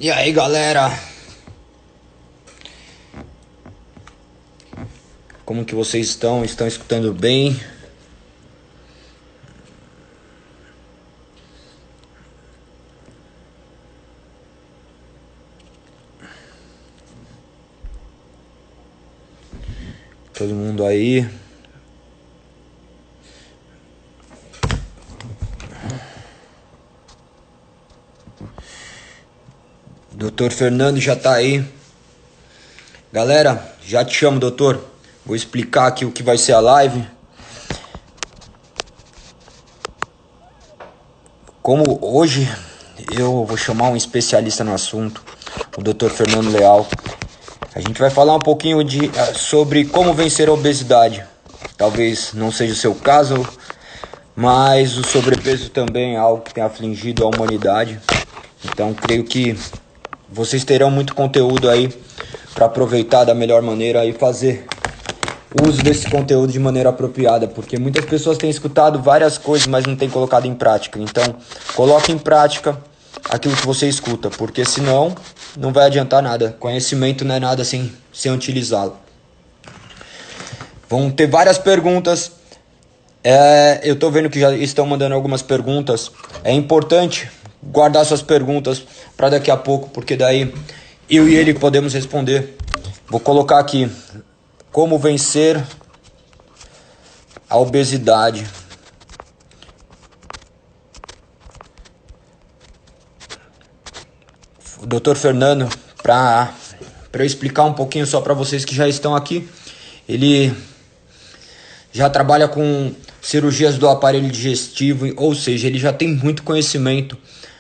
E aí, galera? Como que vocês estão? Estão escutando bem? Todo mundo aí? Doutor Fernando já tá aí. Galera, já te chamo, doutor. Vou explicar aqui o que vai ser a live. Como hoje eu vou chamar um especialista no assunto, o Dr. Fernando Leal. A gente vai falar um pouquinho sobre como vencer a obesidade. Talvez não seja o seu caso, mas o sobrepeso também é algo que tem afligido a humanidade. Então creio que vocês terão muito conteúdo aí para aproveitar da melhor maneira e fazer uso desse conteúdo de maneira apropriada, porque muitas pessoas têm escutado várias coisas, mas não têm colocado em prática. Então, coloque em prática aquilo que você escuta, porque senão não vai adiantar nada. Conhecimento não é nada sem utilizá-lo. Vão ter várias perguntas. Eu tô vendo que já estão mandando algumas perguntas. É importante guardar suas perguntas para daqui a pouco, porque daí eu e ele podemos responder. Vou colocar aqui: como vencer a obesidade. O Dr. Fernando, para eu explicar um pouquinho só para vocês que já estão aqui, ele já trabalha com cirurgias do aparelho digestivo, ou seja, ele já tem muito conhecimento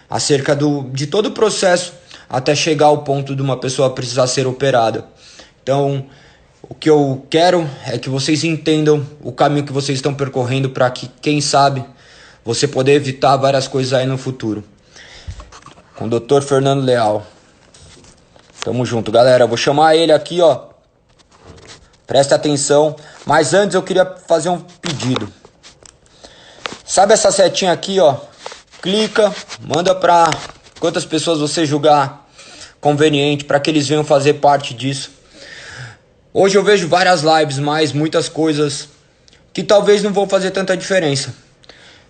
acerca de todo o processo até chegar ao ponto de uma pessoa precisar ser operada. Então, o que eu quero é que vocês entendam o caminho que vocês estão percorrendo para que, quem sabe, você poder evitar várias coisas aí no futuro. Com o Dr. Fernando Leal. Tamo junto, galera. Vou chamar ele aqui, ó. Presta atenção. Mas antes eu queria fazer um pedido. Sabe essa setinha aqui, ó? Clica, manda pra quantas pessoas você julgar conveniente para que eles venham fazer parte disso. Hoje eu vejo várias lives, mas muitas coisas que talvez não vão fazer tanta diferença.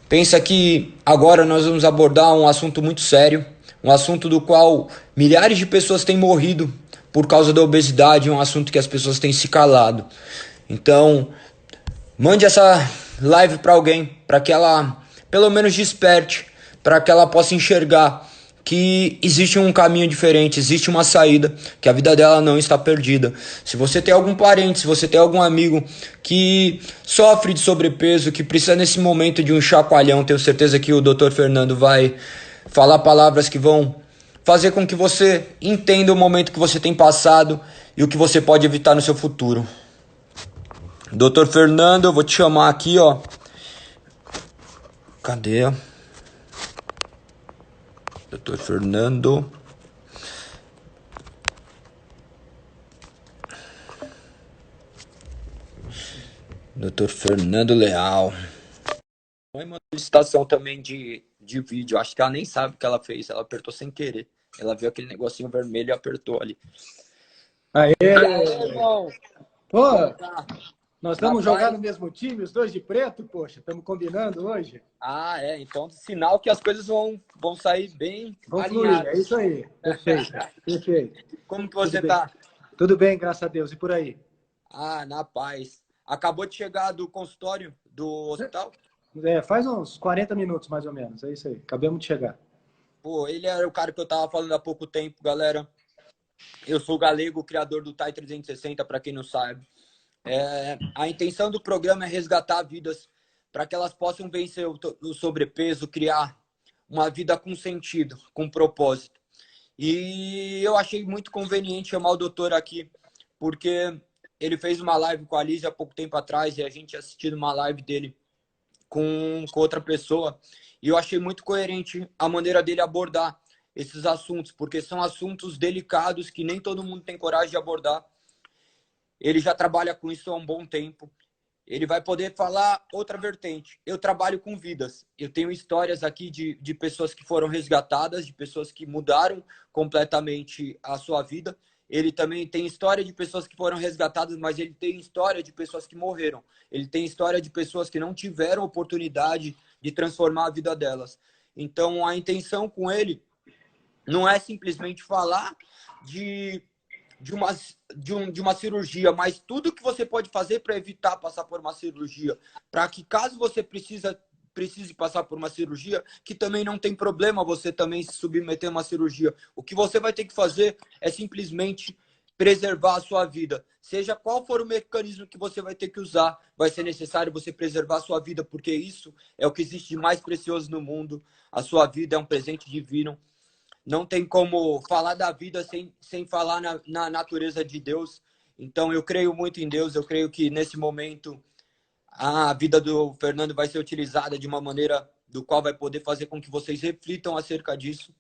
Pensa que agora nós vamos abordar um assunto muito sério, um assunto do qual milhares de pessoas têm morrido por causa da obesidade, um assunto que as pessoas têm se calado. Então, mande essa live para alguém, para que ela pelo menos desperte, para que ela possa enxergar que existe um caminho diferente, existe uma saída, que a vida dela não está perdida. Se você tem algum parente, se você tem algum amigo que sofre de sobrepeso, que precisa nesse momento de um chacoalhão, tenho certeza que o Dr. Fernando vai falar palavras que vão fazer com que você entenda o momento que você tem passado e o que você pode evitar no seu futuro. Dr. Fernando, eu vou te chamar aqui, ó. Cadê? Dr. Fernando. Dr. Fernando Leal. Mãe mandou licitação também de vídeo. Acho que ela nem sabe o que ela fez. Ela apertou sem querer. Ela viu aquele negocinho vermelho e apertou ali. Aê! E aí, irmão? Pô, Tá nós na estamos jogando paz? no mesmo time, os dois de preto, poxa, estamos combinando hoje. Então sinal que as coisas vão sair bem Vamos fluir, é alinhadas. isso aí. Perfeito, perfeito. Como que Tudo você bem. tá? Tudo bem, graças a Deus. E por aí? Na paz. Acabou de chegar do consultório do hospital? Faz uns 40 minutos, mais ou menos. É isso aí. Acabamos de chegar. Pô, ele era o cara que eu tava falando há pouco tempo, galera. Eu sou o Galego, criador do TAI 360, para quem não sabe. A intenção do programa é resgatar vidas para que elas possam vencer o sobrepeso, criar uma vida com sentido, com propósito. E eu achei muito conveniente chamar o doutor aqui, porque ele fez uma live com a Liz há pouco tempo atrás e a gente assistiu uma live dele com outra pessoa. E eu achei muito coerente a maneira dele abordar esses assuntos, porque são assuntos delicados que nem todo mundo tem coragem de abordar. Ele já trabalha com isso há um bom tempo. ele vai poder falar outra vertente. Eu trabalho com vidas. Eu tenho histórias aqui de pessoas que foram resgatadas, de pessoas que mudaram completamente a sua vida. Ele também tem história de pessoas que foram resgatadas, mas ele tem história de pessoas que morreram. Ele tem história de pessoas que não tiveram oportunidade de transformar a vida delas. Então, a intenção com ele não é simplesmente falar de de uma cirurgia, mas tudo que você pode fazer para evitar passar por uma cirurgia, para que caso você precise passar por uma cirurgia, que também não tem problema você também se submeter a uma cirurgia. O que você vai ter que fazer é simplesmente preservar a sua vida. Seja qual for o mecanismo que você vai ter que usar, vai ser necessário você preservar a sua vida, porque isso é o que existe de mais precioso no mundo. A sua vida é um presente divino. Não tem como falar da vida sem falar na natureza de Deus. Então, eu creio muito em Deus. Eu creio que, nesse momento, a vida do Fernando vai ser utilizada de uma maneira do qual vai poder fazer com que vocês reflitam acerca disso.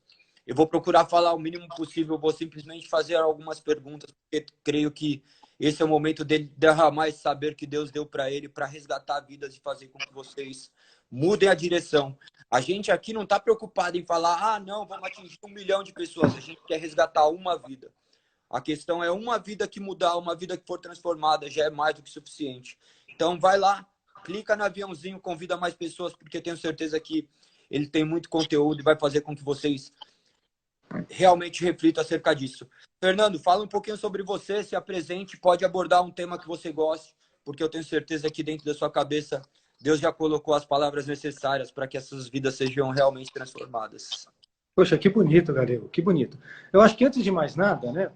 Eu vou procurar falar o mínimo possível. Eu vou simplesmente fazer algumas perguntas, porque creio que esse é o momento dele derramar esse saber que Deus deu para ele, para resgatar vidas e fazer com que vocês mudem a direção. A gente aqui não está preocupado em falar, não, vamos atingir 1 milhão de pessoas. A gente quer resgatar uma vida. A questão é uma vida que mudar, uma vida que for transformada, já é mais do que suficiente. Então, vai lá, clica no aviãozinho, convida mais pessoas, porque tenho certeza que ele tem muito conteúdo e vai fazer com que vocês realmente reflitam acerca disso. Fernando, fala um pouquinho sobre você, se apresente, pode abordar um tema que você goste, porque eu tenho certeza que dentro da sua cabeça Deus já colocou as palavras necessárias para que essas vidas sejam realmente transformadas. Poxa, que bonito, Galego, que bonito. Eu acho que antes de mais nada, né,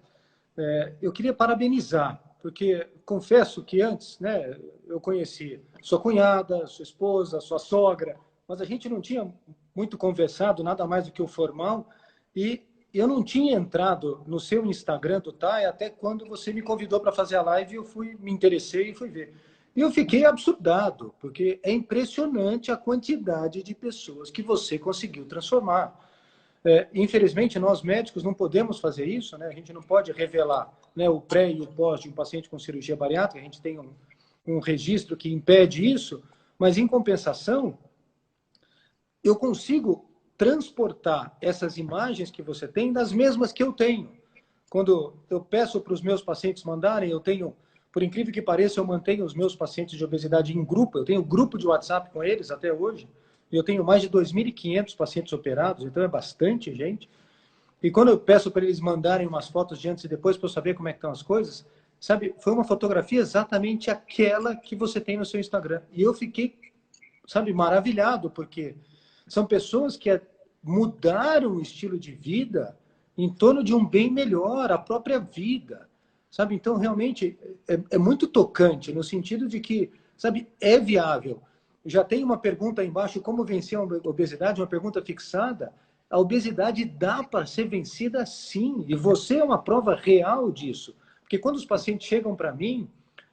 eu queria parabenizar, porque confesso que antes, né, eu conheci sua cunhada, sua esposa, sua sogra, mas a gente não tinha muito conversado, nada mais do que o formal, e eu não tinha entrado no seu Instagram do TAI até quando você me convidou para fazer a live, eu me interessei e fui ver. E eu fiquei absurdado, porque é impressionante a quantidade de pessoas que você conseguiu transformar. Infelizmente, nós médicos não podemos fazer isso, né? A gente não pode revelar, né, o pré e o pós de um paciente com cirurgia bariátrica, a gente tem um registro que impede isso, mas, em compensação, eu consigo transportar essas imagens que você tem das mesmas que eu tenho. Quando eu peço para os meus pacientes mandarem, eu tenho, por incrível que pareça, eu mantenho os meus pacientes de obesidade em grupo, eu tenho grupo de WhatsApp com eles até hoje, eu tenho mais de 2.500 pacientes operados, então é bastante gente. E quando eu peço para eles mandarem umas fotos de antes e depois para eu saber como é que estão as coisas, sabe, foi uma fotografia exatamente aquela que você tem no seu Instagram. E eu fiquei, sabe, maravilhado, porque são pessoas que mudaram o estilo de vida em torno de um bem melhor, a própria vida, sabe? Então, realmente, é muito tocante, no sentido de que, sabe, é viável. Já tem uma pergunta aí embaixo, como vencer a obesidade, uma pergunta fixada. A obesidade dá para ser vencida sim, e você é uma prova real disso. Porque quando os pacientes chegam para mim,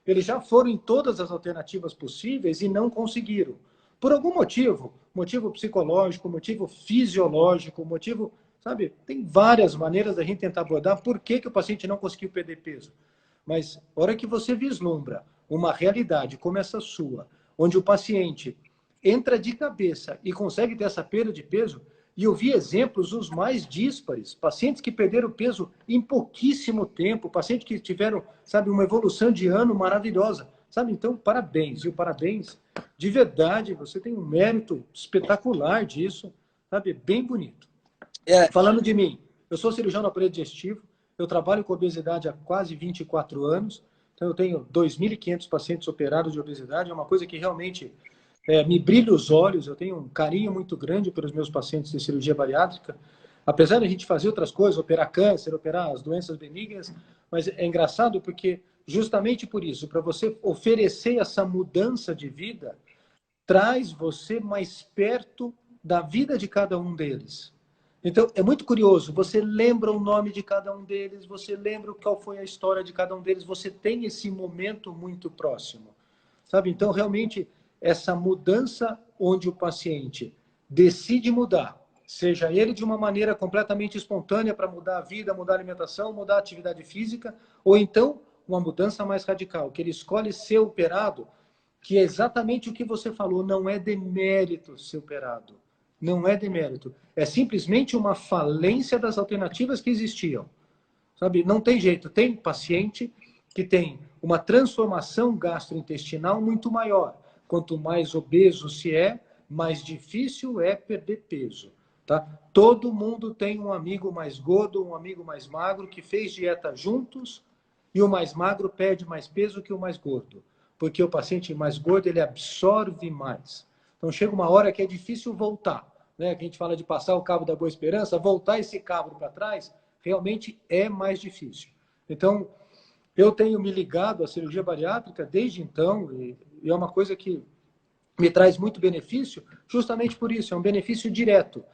eles já foram em todas as alternativas possíveis e não conseguiram. Por algum motivo, motivo psicológico, motivo fisiológico, motivo, sabe, tem várias maneiras da gente tentar abordar por que o paciente não conseguiu perder peso. Mas, a hora que você vislumbra uma realidade como essa sua, onde o paciente entra de cabeça e consegue ter essa perda de peso, e eu vi exemplos os mais díspares, pacientes que perderam peso em pouquíssimo tempo, pacientes que tiveram, sabe, uma evolução de ano maravilhosa, sabe? Então, parabéns, viu? Parabéns. De verdade, você tem um mérito espetacular disso, sabe? Bem bonito. Falando de mim, eu sou cirurgião do aparelho digestivo, eu trabalho com obesidade há quase 24 anos, então eu tenho 2.500 pacientes operados de obesidade, é uma coisa que realmente me brilha os olhos, eu tenho um carinho muito grande pelos meus pacientes de cirurgia bariátrica, apesar de a gente fazer outras coisas, operar câncer, operar as doenças benignas, mas é engraçado porque justamente por isso, para você oferecer essa mudança de vida, traz você mais perto da vida de cada um deles. Então, é muito curioso, você lembra o nome de cada um deles, você lembra qual foi a história de cada um deles, você tem esse momento muito próximo, sabe? Então, realmente, essa mudança onde o paciente decide mudar, seja ele de uma maneira completamente espontânea para mudar a vida, mudar a alimentação, mudar a atividade física, ou então uma mudança mais radical, que ele escolhe ser operado que é exatamente o que você falou, não é demérito ser operado. Não é demérito. É simplesmente uma falência das alternativas que existiam. Sabe? Não tem jeito. Tem paciente que tem uma transformação gastrointestinal muito maior. Quanto mais obeso se é, mais difícil é perder peso. Tá? Todo mundo tem um amigo mais gordo, um amigo mais magro, que fez dieta juntos e o mais magro perde mais peso que o mais gordo. Porque o paciente mais gordo, ele absorve mais. Então chega uma hora que é difícil voltar. Né? Que a gente fala de passar o cabo da Boa Esperança, voltar esse cabo para trás realmente é mais difícil. Então, eu tenho me ligado à cirurgia bariátrica desde então, e é uma coisa que me traz muito benefício, justamente por isso, é um benefício direto.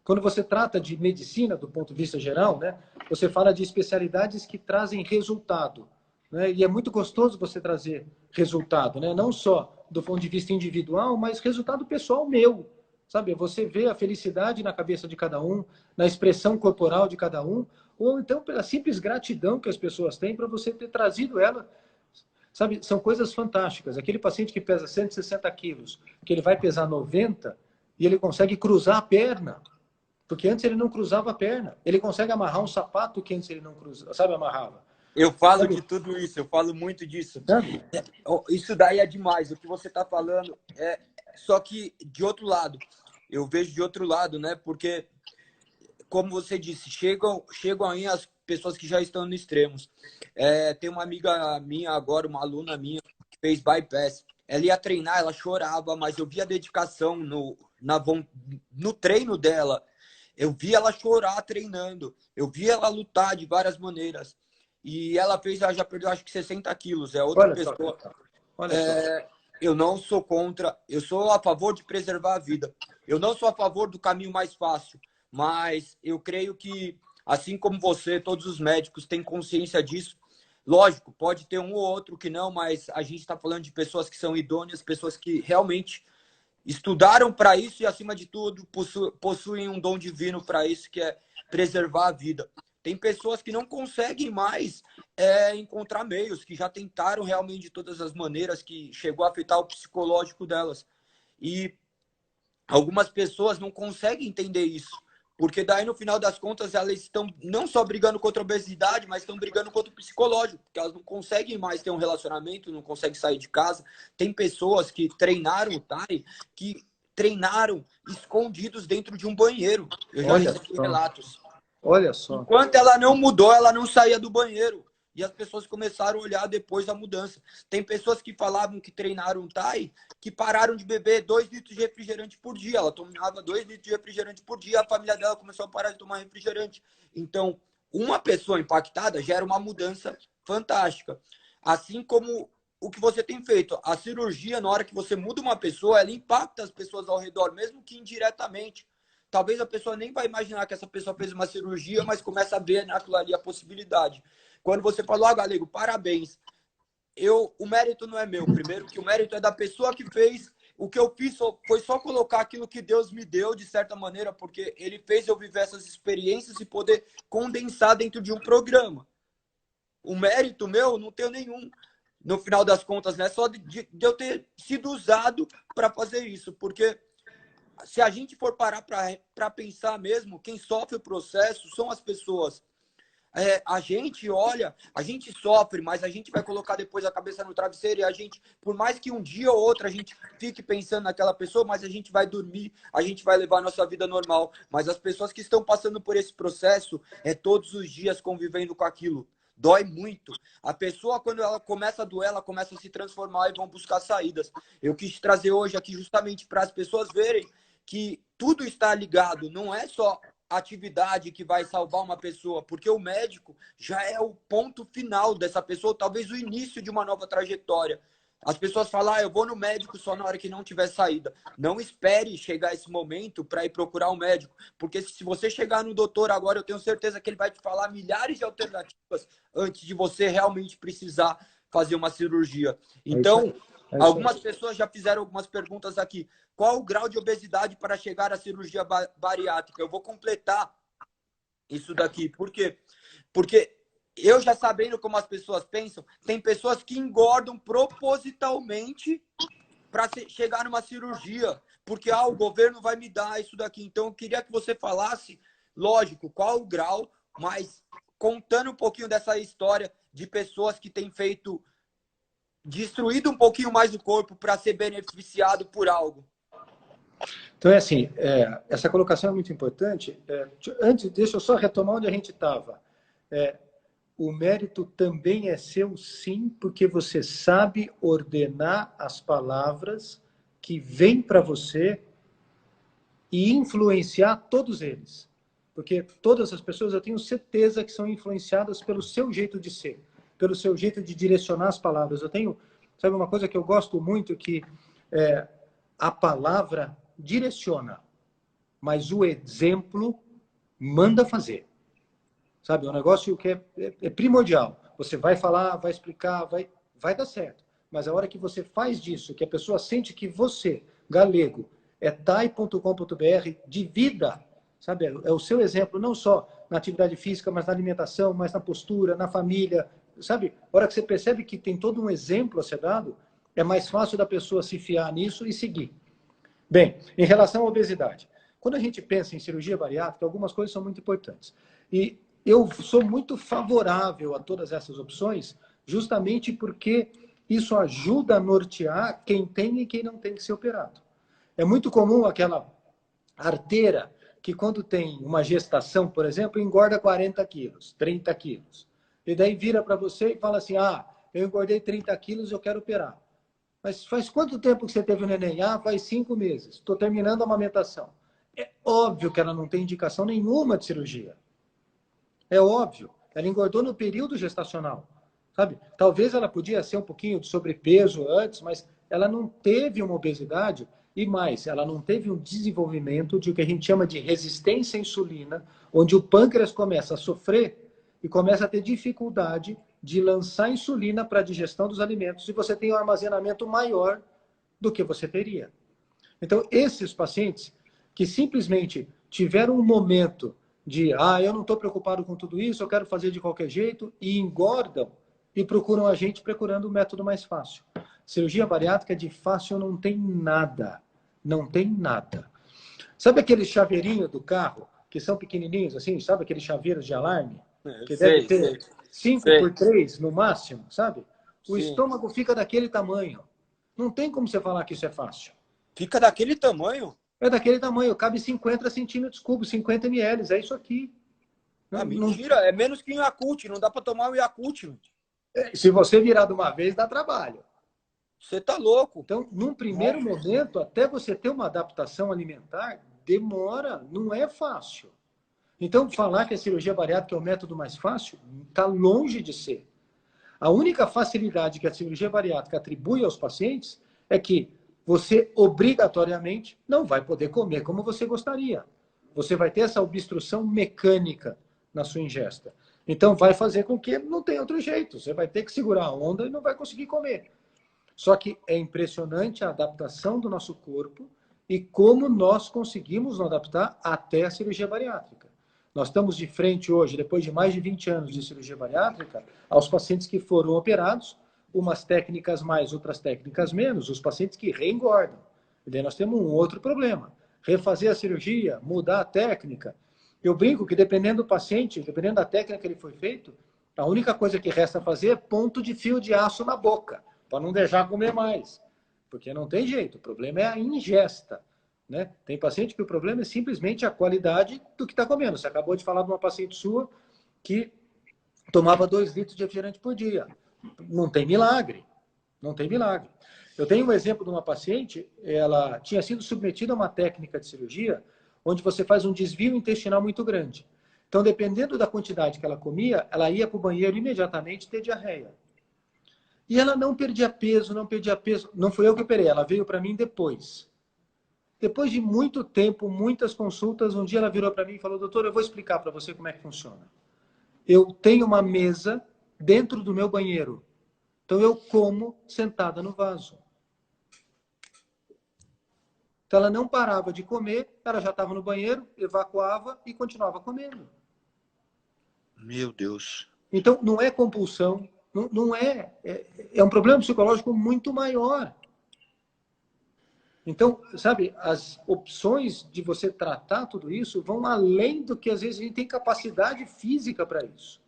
Quando você trata de medicina, do ponto de vista geral, né, você fala de especialidades que trazem resultado. Né, e é muito gostoso você trazer resultado, né, não só do ponto de vista individual, mas resultado pessoal meu. Sabe, você vê a felicidade na cabeça de cada um, na expressão corporal de cada um, ou então pela simples gratidão que as pessoas têm para você ter trazido ela. Sabe, são coisas fantásticas. Aquele paciente que pesa 160 quilos, que ele vai pesar 90 e ele consegue cruzar a perna, porque antes ele não cruzava a perna. Ele consegue amarrar um sapato que antes ele não cruzava, sabe, amarrava. Eu falo Sabe? de tudo isso, eu falo muito disso. Sabe? Isso daí é demais, o que você está falando é só que de outro lado. Eu vejo de outro lado, né? Porque, como você disse, chegam aí as pessoas que já estão no extremos. Tem uma amiga minha agora, uma aluna minha, que fez bypass. Ela ia treinar, ela chorava, mas eu via a dedicação no treino dela. Eu vi ela chorar treinando. Eu vi ela lutar de várias maneiras. E ela já perdeu acho que 60 quilos. É outra Olha só, pessoa. olha só. Eu não sou contra, eu sou a favor de preservar a vida. Eu não sou a favor do caminho mais fácil, mas eu creio que, assim como você, todos os médicos têm consciência disso. Lógico, pode ter um ou outro que não, mas a gente está falando de pessoas que são idôneas, pessoas que realmente estudaram para isso e, acima de tudo, possuem um dom divino para isso, que é preservar a vida. Tem pessoas que não conseguem mais encontrar meios, que já tentaram realmente de todas as maneiras, que chegou a afetar o psicológico delas. E algumas pessoas não conseguem entender isso, porque daí, no final das contas, elas estão não só brigando contra a obesidade, mas estão brigando contra o psicológico, porque elas não conseguem mais ter um relacionamento, não conseguem sair de casa. Tem pessoas que treinaram o TAI, que treinaram escondidos dentro de um banheiro. Eu já Olha recebi só. relatos. Olha só. Enquanto ela não mudou, ela não saía do banheiro. E as pessoas começaram a olhar depois da mudança. Tem pessoas que falavam que treinaram Thai, que pararam de beber 2 litros de refrigerante por dia. Ela tomava 2 litros de refrigerante por dia, a família dela começou a parar de tomar refrigerante. Então, uma pessoa impactada gera uma mudança fantástica. Assim como o que você tem feito. A cirurgia, na hora que você muda uma pessoa, ela impacta as pessoas ao redor, mesmo que indiretamente. Talvez a pessoa nem vai imaginar que essa pessoa fez uma cirurgia, mas começa a ver naquilo ali a possibilidade. Quando você falou, Galego, parabéns. O mérito não é meu. Primeiro, que o mérito é da pessoa que fez. O que eu fiz foi só colocar aquilo que Deus me deu, de certa maneira, porque Ele fez eu viver essas experiências e poder condensar dentro de um programa. O mérito meu, não tenho nenhum. No final das contas, né? Só de eu ter sido usado para fazer isso. Porque se a gente for parar para pensar mesmo, quem sofre o processo são as pessoas. A gente olha, a gente sofre, mas a gente vai colocar depois a cabeça no travesseiro e a gente, por mais que um dia ou outro a gente fique pensando naquela pessoa, mas a gente vai dormir, a gente vai levar a nossa vida normal. Mas as pessoas que estão passando por esse processo, todos os dias convivendo com aquilo. Dói muito. A pessoa, quando ela começa a doer, ela começa a se transformar e vão buscar saídas. Eu quis trazer hoje aqui justamente para as pessoas verem que tudo está ligado, não é só atividade que vai salvar uma pessoa, porque o médico já é o ponto final dessa pessoa, talvez o início de uma nova trajetória. As pessoas falam, eu vou no médico só na hora que não tiver saída. Não espere chegar esse momento para ir procurar um médico, porque se você chegar no doutor agora, eu tenho certeza que ele vai te falar milhares de alternativas antes de você realmente precisar fazer uma cirurgia. Então, algumas pessoas já fizeram algumas perguntas aqui. Qual o grau de obesidade para chegar à cirurgia bariátrica? Eu vou completar isso daqui. Por quê? Porque eu já sabendo como as pessoas pensam, tem pessoas que engordam propositalmente para chegar numa cirurgia, porque o governo vai me dar isso daqui. Então, eu queria que você falasse, lógico, qual o grau, mas contando um pouquinho dessa história de pessoas que têm feito, destruído um pouquinho mais o corpo para ser beneficiado por algo. Então, é assim, essa colocação é muito importante. Antes, deixa eu só retomar onde a gente estava. O mérito também é seu, sim, porque você sabe ordenar as palavras que vêm para você e influenciar todos eles. Porque todas as pessoas, eu tenho certeza que são influenciadas pelo seu jeito de ser, pelo seu jeito de direcionar as palavras. Eu tenho, sabe, uma coisa que eu gosto muito, que a palavra direciona, mas o exemplo manda fazer. Sabe, é um negócio que é primordial. Você vai falar, vai explicar, vai dar certo. Mas a hora que você faz disso, que a pessoa sente que você, galego, é tai.com.br de vida, sabe? É o seu exemplo, não só na atividade física, mas na alimentação, mas na postura, na família, sabe? A hora que você percebe que tem todo um exemplo a ser dado, é mais fácil da pessoa se fiar nisso e seguir. Bem, em relação à obesidade, quando a gente pensa em cirurgia bariátrica, algumas coisas são muito importantes. E eu sou muito favorável a todas essas opções, justamente porque isso ajuda a nortear quem tem e quem não tem que ser operado. É muito comum aquela arteira que, quando tem uma gestação, por exemplo, engorda 40 quilos, 30 quilos. E daí vira para você e fala assim, eu engordei 30 quilos, eu quero operar. Mas faz quanto tempo que você teve o neném? Faz 5 meses. Estou terminando a amamentação. É óbvio que ela não tem indicação nenhuma de cirurgia. É óbvio. Ela engordou no período gestacional. Sabe? Talvez ela podia ser um pouquinho de sobrepeso antes, mas ela não teve uma obesidade e mais, ela não teve um desenvolvimento de o que a gente chama de resistência à insulina, onde o pâncreas começa a sofrer e começa a ter dificuldade de lançar insulina para a digestão dos alimentos e você tem um armazenamento maior do que você teria. Então, esses pacientes que simplesmente tiveram um momento de eu não estou preocupado com tudo isso, eu quero fazer de qualquer jeito, e engordam e procuram a gente procurando o método mais fácil. Cirurgia bariátrica de fácil não tem nada. Não tem nada. Sabe aquele chaveirinho do carro, que são pequenininhos assim, sabe aqueles chaveiros de alarme? Que deve ter 5x3 no máximo, sabe? O estômago fica daquele tamanho. Não tem como você falar que isso é fácil. Fica daquele tamanho? É daquele tamanho, cabe 50 centímetros cúbicos, 50 ml, é isso aqui. Mentira, é menos que um Yakult, não dá para tomar um Yakult. Se você virar de uma vez, dá trabalho. Você tá louco. Então, num primeiro momento, até você ter uma adaptação alimentar, demora, não é fácil. Então, falar que a cirurgia bariátrica é o método mais fácil, está longe de ser. A única facilidade que a cirurgia bariátrica atribui aos pacientes é que você, obrigatoriamente, não vai poder comer como você gostaria. Você vai ter essa obstrução mecânica na sua ingesta. Então, vai fazer com que não tenha outro jeito. Você vai ter que segurar a onda e não vai conseguir comer. Só que é impressionante a adaptação do nosso corpo e como nós conseguimos nos adaptar até a cirurgia bariátrica. Nós estamos de frente hoje, depois de mais de 20 anos de cirurgia bariátrica, aos pacientes que foram operados, umas técnicas mais, outras técnicas menos, os pacientes que reengordam. E daí nós temos um outro problema. Refazer a cirurgia, mudar a técnica. Eu brinco que dependendo do paciente, dependendo da técnica que ele foi feito, a única coisa que resta fazer é ponto de fio de aço na boca, para não deixar comer mais. Porque não tem jeito, o problema é a ingesta. Né? Tem paciente que o problema é simplesmente a qualidade do que está comendo. Você acabou de falar de uma paciente sua que tomava 2 litros de refrigerante por dia. Não tem milagre. Não tem milagre. Eu tenho um exemplo de uma paciente, ela tinha sido submetida a uma técnica de cirurgia onde você faz um desvio intestinal muito grande. Então, dependendo da quantidade que ela comia, ela ia para o banheiro imediatamente ter diarreia. E ela não perdia peso, não perdia peso. Não fui eu que operei, ela veio para mim depois. Depois de muito tempo, muitas consultas, um dia ela virou para mim e falou, doutor, eu vou explicar para você como é que funciona. Eu tenho uma mesa dentro do meu banheiro. Então eu como sentada no vaso. Então ela não parava de comer, ela já estava no banheiro, evacuava e continuava comendo. Meu Deus. Então não é compulsão, não é um problema psicológico muito maior. Então, sabe, as opções de você tratar tudo isso vão além do que às vezes a gente tem capacidade física para isso.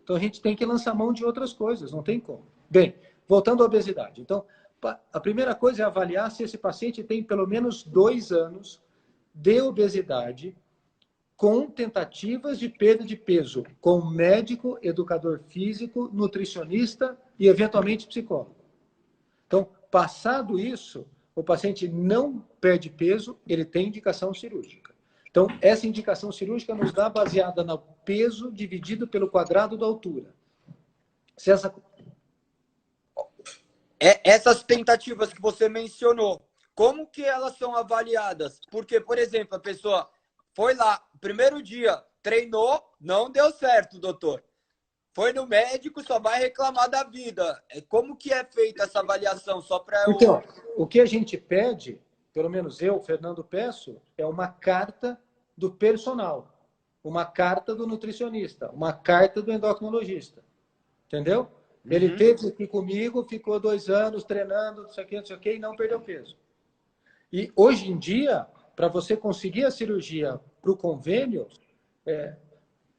Então a gente tem que lançar mão de outras coisas, não tem como. Bem, voltando à obesidade. Então, a primeira coisa é avaliar se esse paciente tem pelo menos 2 anos de obesidade com tentativas de perda de peso, com médico, educador físico, nutricionista e, eventualmente, psicólogo. Então, passado isso, o paciente não perde peso, ele tem indicação cirúrgica. Então, essa indicação cirúrgica nos dá baseada no peso dividido pelo quadrado da altura. Se essa... Essas tentativas que você mencionou, como que elas são avaliadas? Porque, por exemplo, a pessoa foi lá, primeiro dia, treinou, não deu certo, doutor. Foi no médico, só vai reclamar da vida. Como que é feita essa avaliação? Só para eu... Então, o que a gente pede, pelo menos eu, Fernando, peço, é uma carta do personal, uma carta do nutricionista, uma carta do endocrinologista. Entendeu? Ele teve aqui comigo, ficou 2 anos treinando, não sei o que, e não perdeu peso. E hoje em dia, para você conseguir a cirurgia para o convênio,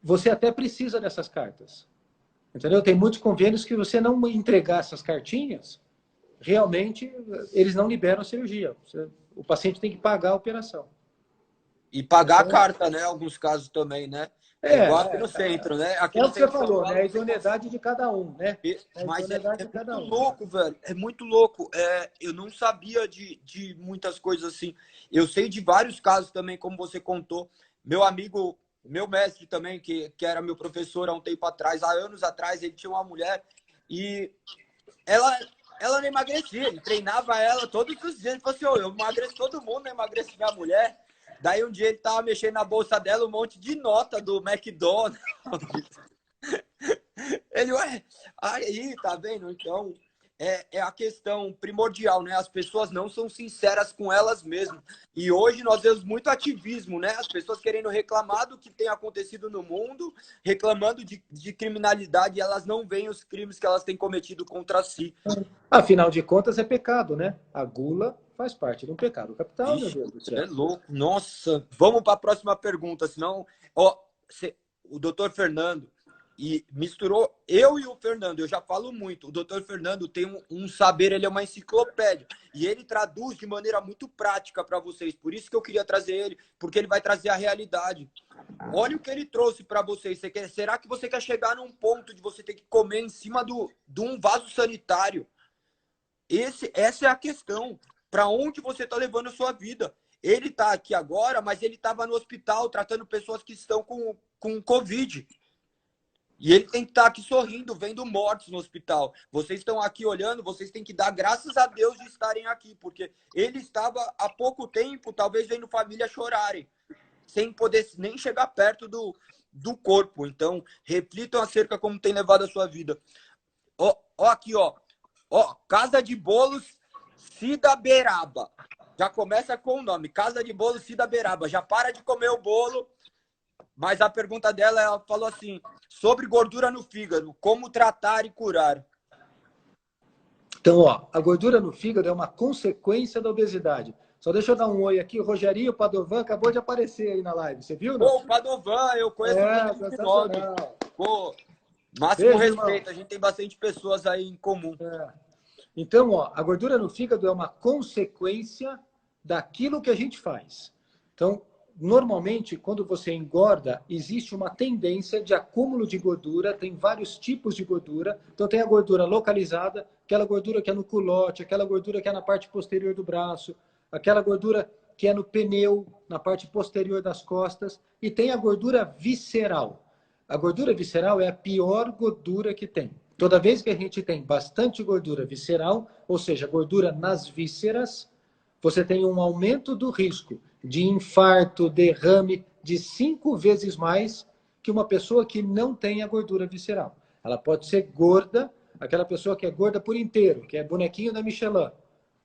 você até precisa dessas cartas. Entendeu? Tem muitos convênios que você não entregar essas cartinhas, realmente eles não liberam a cirurgia. O paciente tem que pagar a operação. E pagar a carta, né? Alguns casos também, né? Igual aqui no centro, né? Aqui É no o que você centro falou, né? A idoneidade de cada um, né? Mas é muito louco, velho. É muito louco. Eu não sabia de muitas coisas assim. Eu sei de vários casos também, como você contou. Meu amigo, meu mestre também, que era meu professor há um tempo atrás, há anos atrás, ele tinha uma mulher e ela não emagrecia. Ele treinava ela todos os dias. Ele falou assim, eu emagreço todo mundo, não emagreço minha mulher. Daí um dia ele tava mexendo na bolsa dela, um monte de nota do McDonald's. Ele, aí, tá vendo? Então, é a questão primordial, né? As pessoas não são sinceras com elas mesmas. E hoje nós vemos muito ativismo, né? As pessoas querendo reclamar do que tem acontecido no mundo, reclamando de criminalidade, e elas não veem os crimes que elas têm cometido contra si. Afinal de contas, é pecado, né? A gula faz parte do pecado capital, meu Ixi, Deus do céu. é louco. Nossa, vamos para a próxima pergunta, senão... o doutor Fernando, e misturou eu e o Fernando, eu já falo muito. O doutor Fernando tem um saber, ele é uma enciclopédia. E ele traduz de maneira muito prática para vocês. Por isso que eu queria trazer ele, porque ele vai trazer a realidade. Olha o que ele trouxe para vocês. Será que você quer chegar num ponto de você ter que comer em cima de um vaso sanitário? Essa é a questão. Para onde você está levando a sua vida? Ele está aqui agora, mas ele estava no hospital tratando pessoas que estão com Covid. E ele tem que estar aqui sorrindo, vendo mortos no hospital. Vocês estão aqui olhando, vocês têm que dar graças a Deus de estarem aqui, porque ele estava há pouco tempo, talvez vendo família chorarem, sem poder nem chegar perto do corpo. Então, reflitam acerca como tem levado a sua vida. Ó, aqui, ó. Casa de Bolos Cida Beraba. Já começa com o nome, Casa de Bolos Cida Beraba. Já para de comer o bolo. Mas a pergunta dela, ela falou assim, sobre gordura no fígado, como tratar e curar? Então, ó, a gordura no fígado é uma consequência da obesidade. Só deixa eu dar um oi aqui. O Rogerinho Padovan acabou de aparecer aí na live. Você viu, não? Pô, o Padovan, eu conheço muito esse nome. Pô, máximo Beijo, respeito. irmão. A gente tem bastante pessoas aí em comum. Então, ó, a gordura no fígado é uma consequência daquilo que a gente faz. Então, normalmente, quando você engorda, existe uma tendência de acúmulo de gordura, tem vários tipos de gordura. Então, tem a gordura localizada, aquela gordura que é no culote, aquela gordura que é na parte posterior do braço, aquela gordura que é no pneu, na parte posterior das costas, e tem a gordura visceral. A gordura visceral é a pior gordura que tem. Toda vez que a gente tem bastante gordura visceral, ou seja, gordura nas vísceras, você tem um aumento do risco de infarto, derrame, de 5 vezes mais que uma pessoa que não tem a gordura visceral. Ela pode ser gorda, aquela pessoa que é gorda por inteiro, que é bonequinho da Michelin,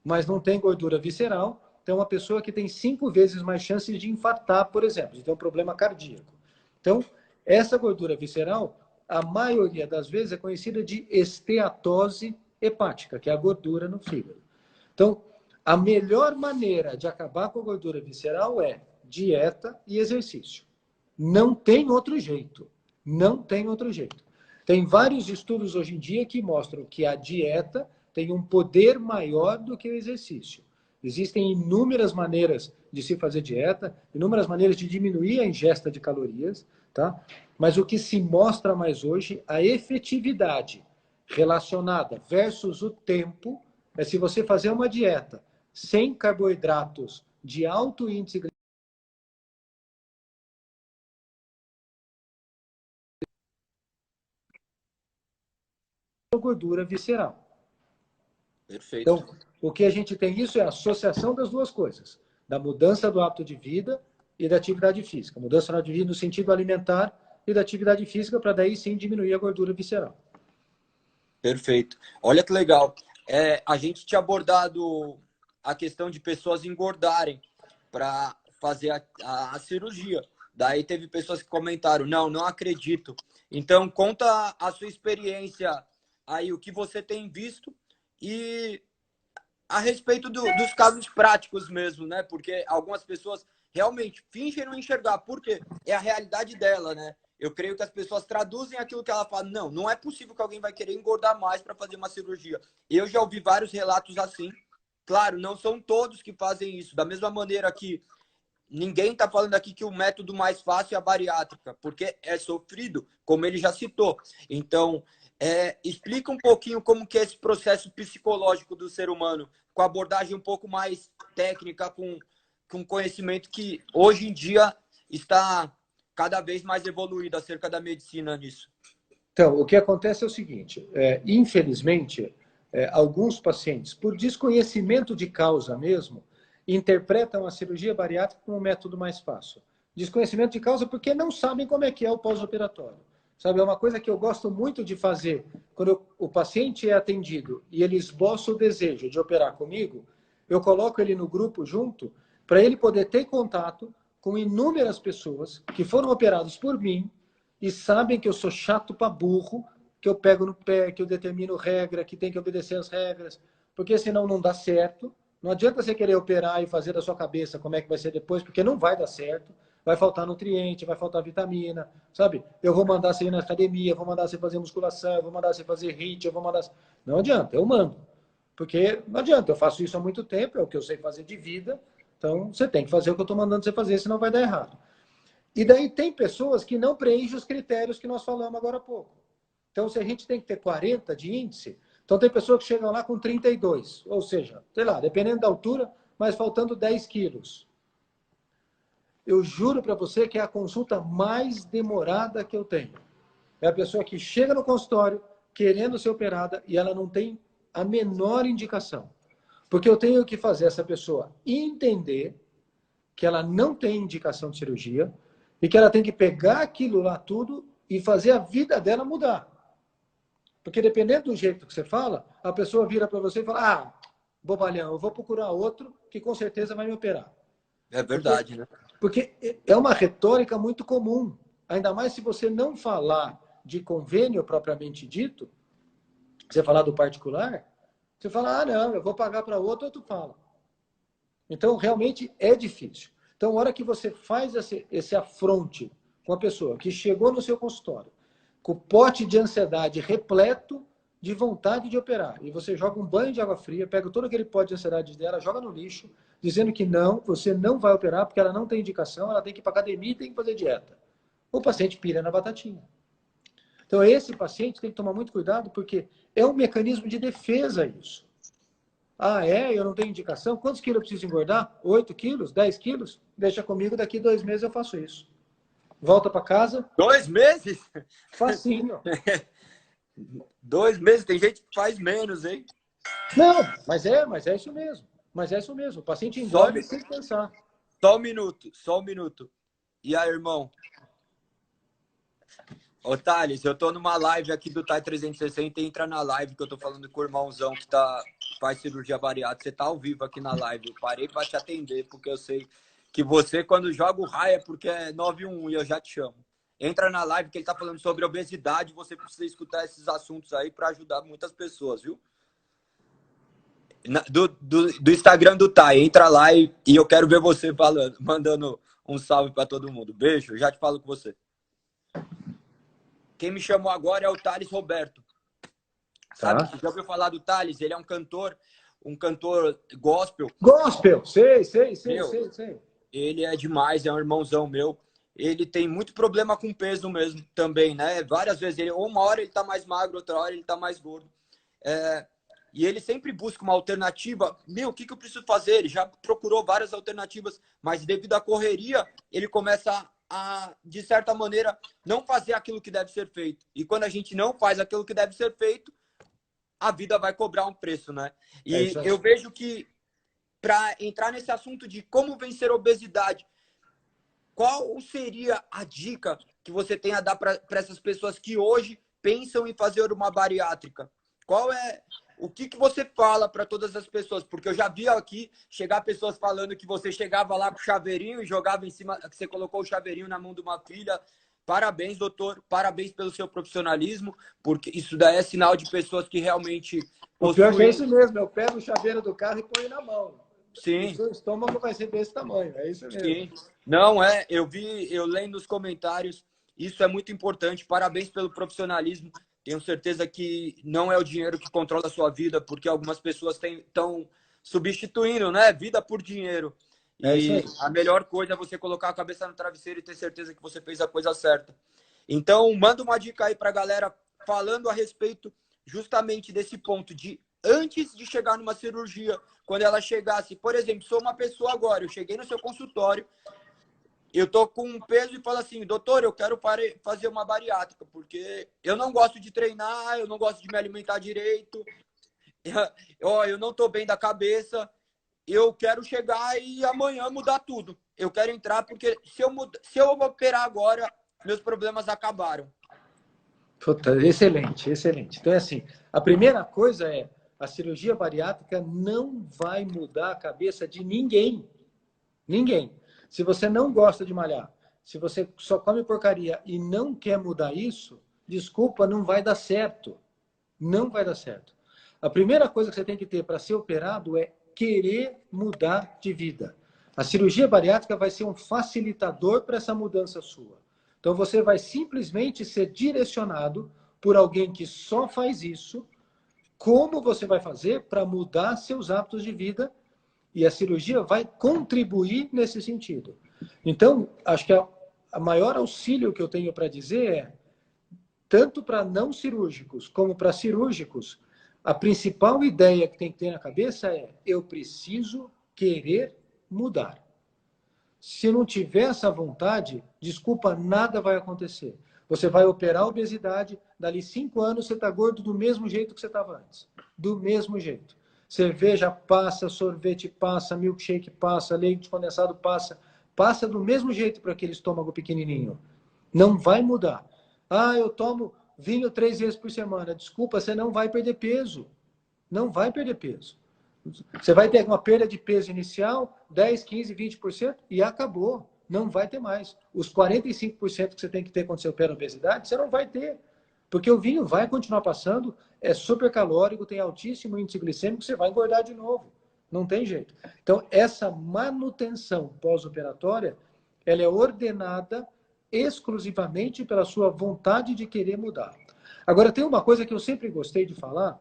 mas não tem gordura visceral, então é uma pessoa que tem 5 vezes mais chances de infartar, por exemplo, de ter um problema cardíaco. Então, essa gordura visceral, a maioria das vezes é conhecida de esteatose hepática, que é a gordura no fígado. Então, A melhor maneira de acabar com a gordura visceral é dieta e exercício. Não tem outro jeito. Não tem outro jeito. Tem vários estudos hoje em dia que mostram que a dieta tem um poder maior do que o exercício. Existem inúmeras maneiras de se fazer dieta, inúmeras maneiras de diminuir a ingesta de calorias, tá? Mas o que se mostra mais hoje, a efetividade relacionada versus o tempo, é se você fazer uma dieta sem carboidratos de alto índice de gordura visceral. Perfeito. Então, o que a gente tem isso é a associação das duas coisas, da mudança do hábito de vida e da atividade física. Mudança do hábito de vida no sentido alimentar e da atividade física para daí sim diminuir a gordura visceral. Perfeito. Olha que legal. A gente tinha abordado a questão de pessoas engordarem para fazer a cirurgia. Daí teve pessoas que comentaram, não acredito. Então, conta a sua experiência aí, o que você tem visto e a respeito dos casos práticos mesmo, né? Porque algumas pessoas realmente fingem não enxergar, porque é a realidade dela, né? Eu creio que as pessoas traduzem aquilo que ela fala. Não é possível que alguém vai querer engordar mais para fazer uma cirurgia. Eu já ouvi vários relatos assim. Claro, não são todos que fazem isso. Da mesma maneira que ninguém está falando aqui que o método mais fácil é a bariátrica, porque é sofrido, como ele já citou. Então, explica um pouquinho como que é esse processo psicológico do ser humano, com abordagem um pouco mais técnica, com conhecimento que hoje em dia está cada vez mais evoluído acerca da medicina nisso. Então, o que acontece é o seguinte, infelizmente, alguns pacientes, por desconhecimento de causa mesmo, interpretam a cirurgia bariátrica como um método mais fácil. Desconhecimento de causa porque não sabem como é que é o pós-operatório. Sabe, é uma coisa que eu gosto muito de fazer. Quando o paciente é atendido e ele esboça o desejo de operar comigo, eu coloco ele no grupo junto para ele poder ter contato com inúmeras pessoas que foram operadas por mim e sabem que eu sou chato para burro, que eu pego no pé, que eu determino regra, que tem que obedecer as regras, porque senão não dá certo. Não adianta você querer operar e fazer da sua cabeça como é que vai ser depois, porque não vai dar certo. Vai faltar nutriente, vai faltar vitamina, sabe? Eu vou mandar você ir na academia, vou mandar você fazer musculação, eu vou mandar você fazer HIIT, eu vou mandar... Não adianta, eu mando. Porque não adianta, eu faço isso há muito tempo, é o que eu sei fazer de vida, então você tem que fazer o que eu estou mandando você fazer, senão vai dar errado. E daí tem pessoas que não preenchem os critérios que nós falamos agora há pouco. Então, se a gente tem que ter 40 de índice, então tem pessoas que chegam lá com 32, ou seja, sei lá, dependendo da altura, mas faltando 10 quilos. Eu juro para você que é a consulta mais demorada que eu tenho. É a pessoa que chega no consultório querendo ser operada e ela não tem a menor indicação. Porque eu tenho que fazer essa pessoa entender que ela não tem indicação de cirurgia e que ela tem que pegar aquilo lá tudo e fazer a vida dela mudar. Porque dependendo do jeito que você fala, a pessoa vira para você e fala, bobalhão, eu vou procurar outro que com certeza vai me operar. É verdade, né? Porque é uma retórica muito comum. Ainda mais se você não falar de convênio propriamente dito, você falar do particular, você fala, não, eu vou pagar para outro fala. Então, realmente é difícil. Então, a hora que você faz esse afronte com a pessoa que chegou no seu consultório, com o pote de ansiedade repleto de vontade de operar, e você joga um banho de água fria, pega todo aquele pote de ansiedade dela, joga no lixo, dizendo que não, você não vai operar porque ela não tem indicação, ela tem que ir para academia e tem que fazer dieta. O paciente pira na batatinha. Então, esse paciente tem que tomar muito cuidado porque é um mecanismo de defesa isso. Eu não tenho indicação? Quantos quilos eu preciso engordar? 8 quilos? 10 quilos? Deixa comigo, daqui 2 meses eu faço isso. Volta para casa. 2 meses? Facinho. 2 meses? Tem gente que faz menos, hein? Não, mas é isso mesmo. Mas é isso mesmo. O paciente engorda sem pensar. Só um minuto. E aí, irmão? Ô, Thales, eu tô numa live aqui do TAI 360, entra na live que eu tô falando com o irmãozão que faz cirurgia bariátrica. Você tá ao vivo aqui na live. Eu parei pra te atender, porque eu sei que você, quando joga o raio, é porque é 911 e eu já te chamo. Entra na live que ele tá falando sobre obesidade. Você precisa escutar esses assuntos aí para ajudar muitas pessoas, viu? do Instagram do Thay. Entra lá e eu quero ver você falando, mandando um salve para todo mundo. Beijo, já te falo com você. Quem me chamou agora é o Thales Roberto. Sabe? Tá. Já ouviu falar do Thales? Ele é um cantor gospel. Gospel, sei. Meu, ele é demais, é um irmãozão meu. Ele tem muito problema com peso mesmo também, né? Várias vezes, uma hora ele tá mais magro, outra hora ele tá mais gordo. E ele sempre busca uma alternativa. Meu, o que eu preciso fazer? Ele já procurou várias alternativas, mas devido à correria, ele começa a, de certa maneira, não fazer aquilo que deve ser feito. E quando a gente não faz aquilo que deve ser feito, a vida vai cobrar um preço, né? E eu vejo que, para entrar nesse assunto de como vencer a obesidade, qual seria a dica que você tem a dar para essas pessoas que hoje pensam em fazer uma bariátrica? Qual é o que você fala para todas as pessoas? Porque eu já vi aqui chegar pessoas falando que você chegava lá com o chaveirinho e jogava em cima, que você colocou o chaveirinho na mão de uma filha. Parabéns, doutor. Parabéns pelo seu profissionalismo, porque isso daí é sinal de pessoas que realmente O pior que é possuem. isso mesmo, eu pego o chaveiro do carro e ponho na mão. O Sim. seu estômago vai ser desse tamanho, é isso mesmo. Sim. Não, eu leio nos comentários, isso é muito importante. Parabéns pelo profissionalismo. Tenho certeza que não é o dinheiro que controla a sua vida, porque algumas pessoas estão substituindo, né, vida por dinheiro. É isso E aí. a melhor coisa é você colocar a cabeça no travesseiro e ter certeza que você fez a coisa certa. Então, manda uma dica aí para a galera falando a respeito justamente desse ponto de antes de chegar numa cirurgia, quando ela chegasse, por exemplo, sou uma pessoa agora, eu cheguei no seu consultório, eu tô com um peso e falo assim, doutor, eu quero fazer uma bariátrica, porque eu não gosto de treinar, eu não gosto de me alimentar direito, eu não tô bem da cabeça, eu quero chegar e amanhã mudar tudo. Eu quero entrar porque se eu operar agora, meus problemas acabaram. Puta, excelente. Então, é assim, a primeira coisa é, a cirurgia bariátrica não vai mudar a cabeça de ninguém. Ninguém. Se você não gosta de malhar, se você só come porcaria e não quer mudar isso, desculpa, não vai dar certo. Não vai dar certo. A primeira coisa que você tem que ter para ser operado é querer mudar de vida. A cirurgia bariátrica vai ser um facilitador para essa mudança sua. Então você vai simplesmente ser direcionado por alguém que só faz isso, como você vai fazer para mudar seus hábitos de vida, e a cirurgia vai contribuir nesse sentido. Então, acho que a maior auxílio que eu tenho para dizer é, tanto para não cirúrgicos como para cirúrgicos, a principal ideia que tem que ter na cabeça é, eu preciso querer mudar. Se não tiver essa vontade, desculpa, nada vai acontecer. Você vai operar a obesidade, dali 5 anos você está gordo do mesmo jeito que você estava antes. Do mesmo jeito. Cerveja passa, sorvete passa, milkshake passa, leite condensado passa. Passa do mesmo jeito para aquele estômago pequenininho. Não vai mudar. Ah, eu tomo vinho 3 vezes por semana. Desculpa, você não vai perder peso. Não vai perder peso. Você vai ter uma perda de peso inicial, 10, 15, 20% e acabou. Não vai ter mais. Os 45% que você tem que ter quando você opera a obesidade, você não vai ter. Porque o vinho vai continuar passando, é super calórico, tem altíssimo índice glicêmico, você vai engordar de novo. Não tem jeito. Então, essa manutenção pós-operatória, ela é ordenada exclusivamente pela sua vontade de querer mudar. Agora, tem uma coisa que eu sempre gostei de falar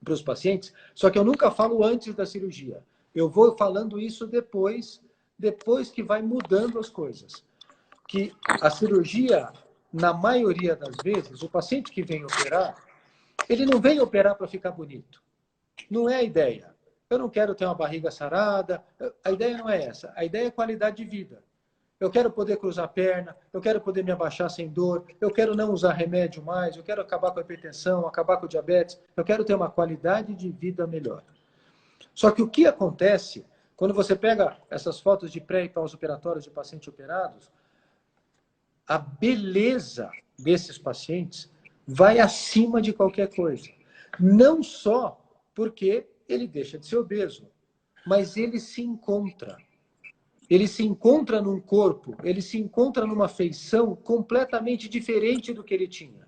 para os pacientes, só que eu nunca falo antes da cirurgia. Eu vou falando isso depois que vai mudando as coisas. Que a cirurgia, na maioria das vezes, o paciente que vem operar, ele não vem operar para ficar bonito. Não é a ideia. Eu não quero ter uma barriga sarada. A ideia não é essa. A ideia é qualidade de vida. Eu quero poder cruzar a perna, eu quero poder me abaixar sem dor, eu quero não usar remédio mais, eu quero acabar com a hipertensão, acabar com o diabetes, eu quero ter uma qualidade de vida melhor. Só que o que acontece, quando você pega essas fotos de pré e pós-operatórios de pacientes operados, a beleza desses pacientes vai acima de qualquer coisa. Não só porque ele deixa de ser obeso, mas ele se encontra. Ele se encontra num corpo, ele se encontra numa feição completamente diferente do que ele tinha.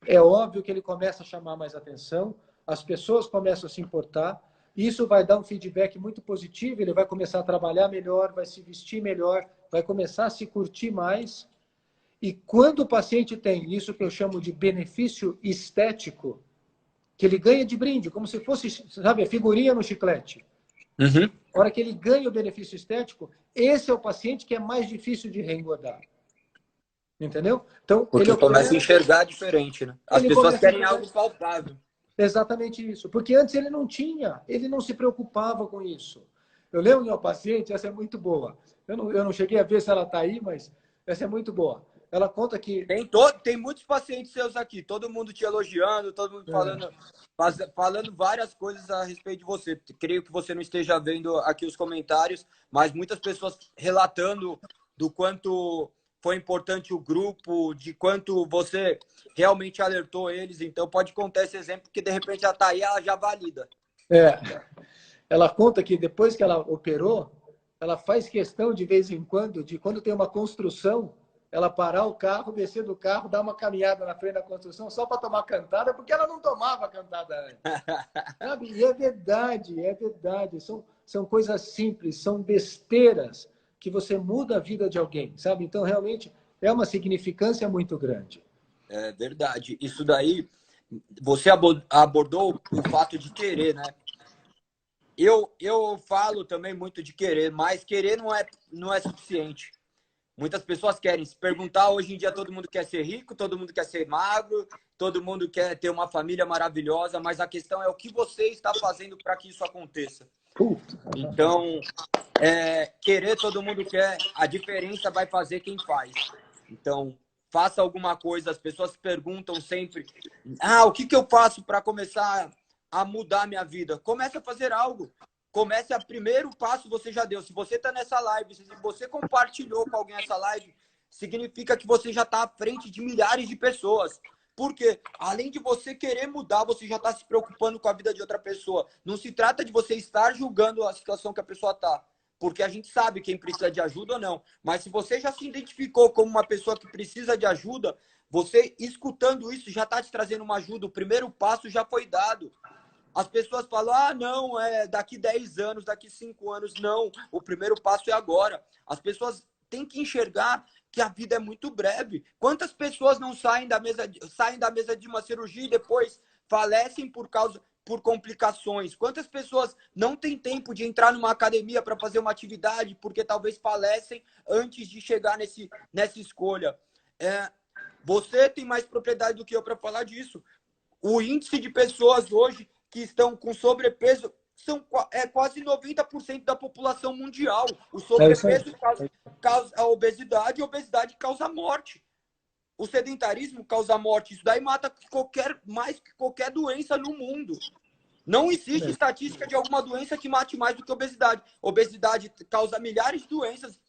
É óbvio que ele começa a chamar mais atenção, as pessoas começam a se importar, Isso vai dar um feedback muito positivo, ele vai começar a trabalhar melhor, vai se vestir melhor, vai começar a se curtir mais. E quando o paciente tem isso que eu chamo de benefício estético, que ele ganha de brinde, como se fosse, sabe, a figurinha no chiclete. Uhum. A hora que ele ganha o benefício estético, esse é o paciente que é mais difícil de reengordar. Entendeu? Então, ele Porque começa a opera, enxergar diferente, né? As ele pessoas começa a querem enxergar algo palpável. exatamente isso. Porque antes ele não tinha, ele não se preocupava com isso. Eu lembro de uma paciente, essa é muito boa. Eu não cheguei a ver se ela está aí, mas essa é muito boa. Ela conta que... Tem muitos pacientes seus aqui, todo mundo te elogiando, todo mundo falando várias coisas a respeito de você. Creio que você não esteja vendo aqui os comentários, mas muitas pessoas relatando do quanto foi importante o grupo, de quanto você realmente alertou eles. Então, pode contar esse exemplo, que de repente já está aí, ela já valida. É, ela conta que depois que ela operou, ela faz questão de vez em quando, de quando tem uma construção, ela parar o carro, descer do carro, dar uma caminhada na frente da construção só para tomar cantada, porque ela não tomava cantada antes. Sabe? E é verdade, é verdade. São coisas simples, são besteiras que você muda a vida de alguém, sabe? Então, realmente, é uma significância muito grande. É verdade. Isso daí, você abordou o fato de querer, né? Eu falo também muito de querer, mas querer não é suficiente. Muitas pessoas querem se perguntar, hoje em dia todo mundo quer ser rico, todo mundo quer ser magro, todo mundo quer ter uma família maravilhosa, mas a questão é o que você está fazendo para que isso aconteça. Então, querer todo mundo quer, a diferença vai fazer quem faz. Então, faça alguma coisa, as pessoas perguntam sempre, o que eu faço para começar a mudar minha vida? Comece a fazer algo. Comece a primeiro passo você já deu. Se você está nessa live, se você compartilhou com alguém essa live, significa que você já está à frente de milhares de pessoas. Porque, além de você querer mudar, você já está se preocupando com a vida de outra pessoa. Não se trata de você estar julgando a situação que a pessoa está. Porque a gente sabe quem precisa de ajuda ou não. Mas se você já se identificou como uma pessoa que precisa de ajuda, você escutando isso já está te trazendo uma ajuda. O primeiro passo já foi dado. As pessoas falam, não, daqui 10 anos, daqui 5 anos. Não, o primeiro passo é agora. As pessoas têm que enxergar que a vida é muito breve. Quantas pessoas não saem da mesa de uma cirurgia e depois falecem por complicações? Quantas pessoas não têm tempo de entrar numa academia para fazer uma atividade porque talvez falecem antes de chegar nessa escolha? Você tem mais propriedade do que eu para falar disso. O índice de pessoas hoje que estão com sobrepeso é quase 90% da população mundial. O sobrepeso causa a obesidade e a obesidade causa morte. O sedentarismo causa morte. Isso daí mata mais que qualquer doença no mundo. Não existe estatística de alguma doença que mate mais do que obesidade. Obesidade causa milhares de doenças.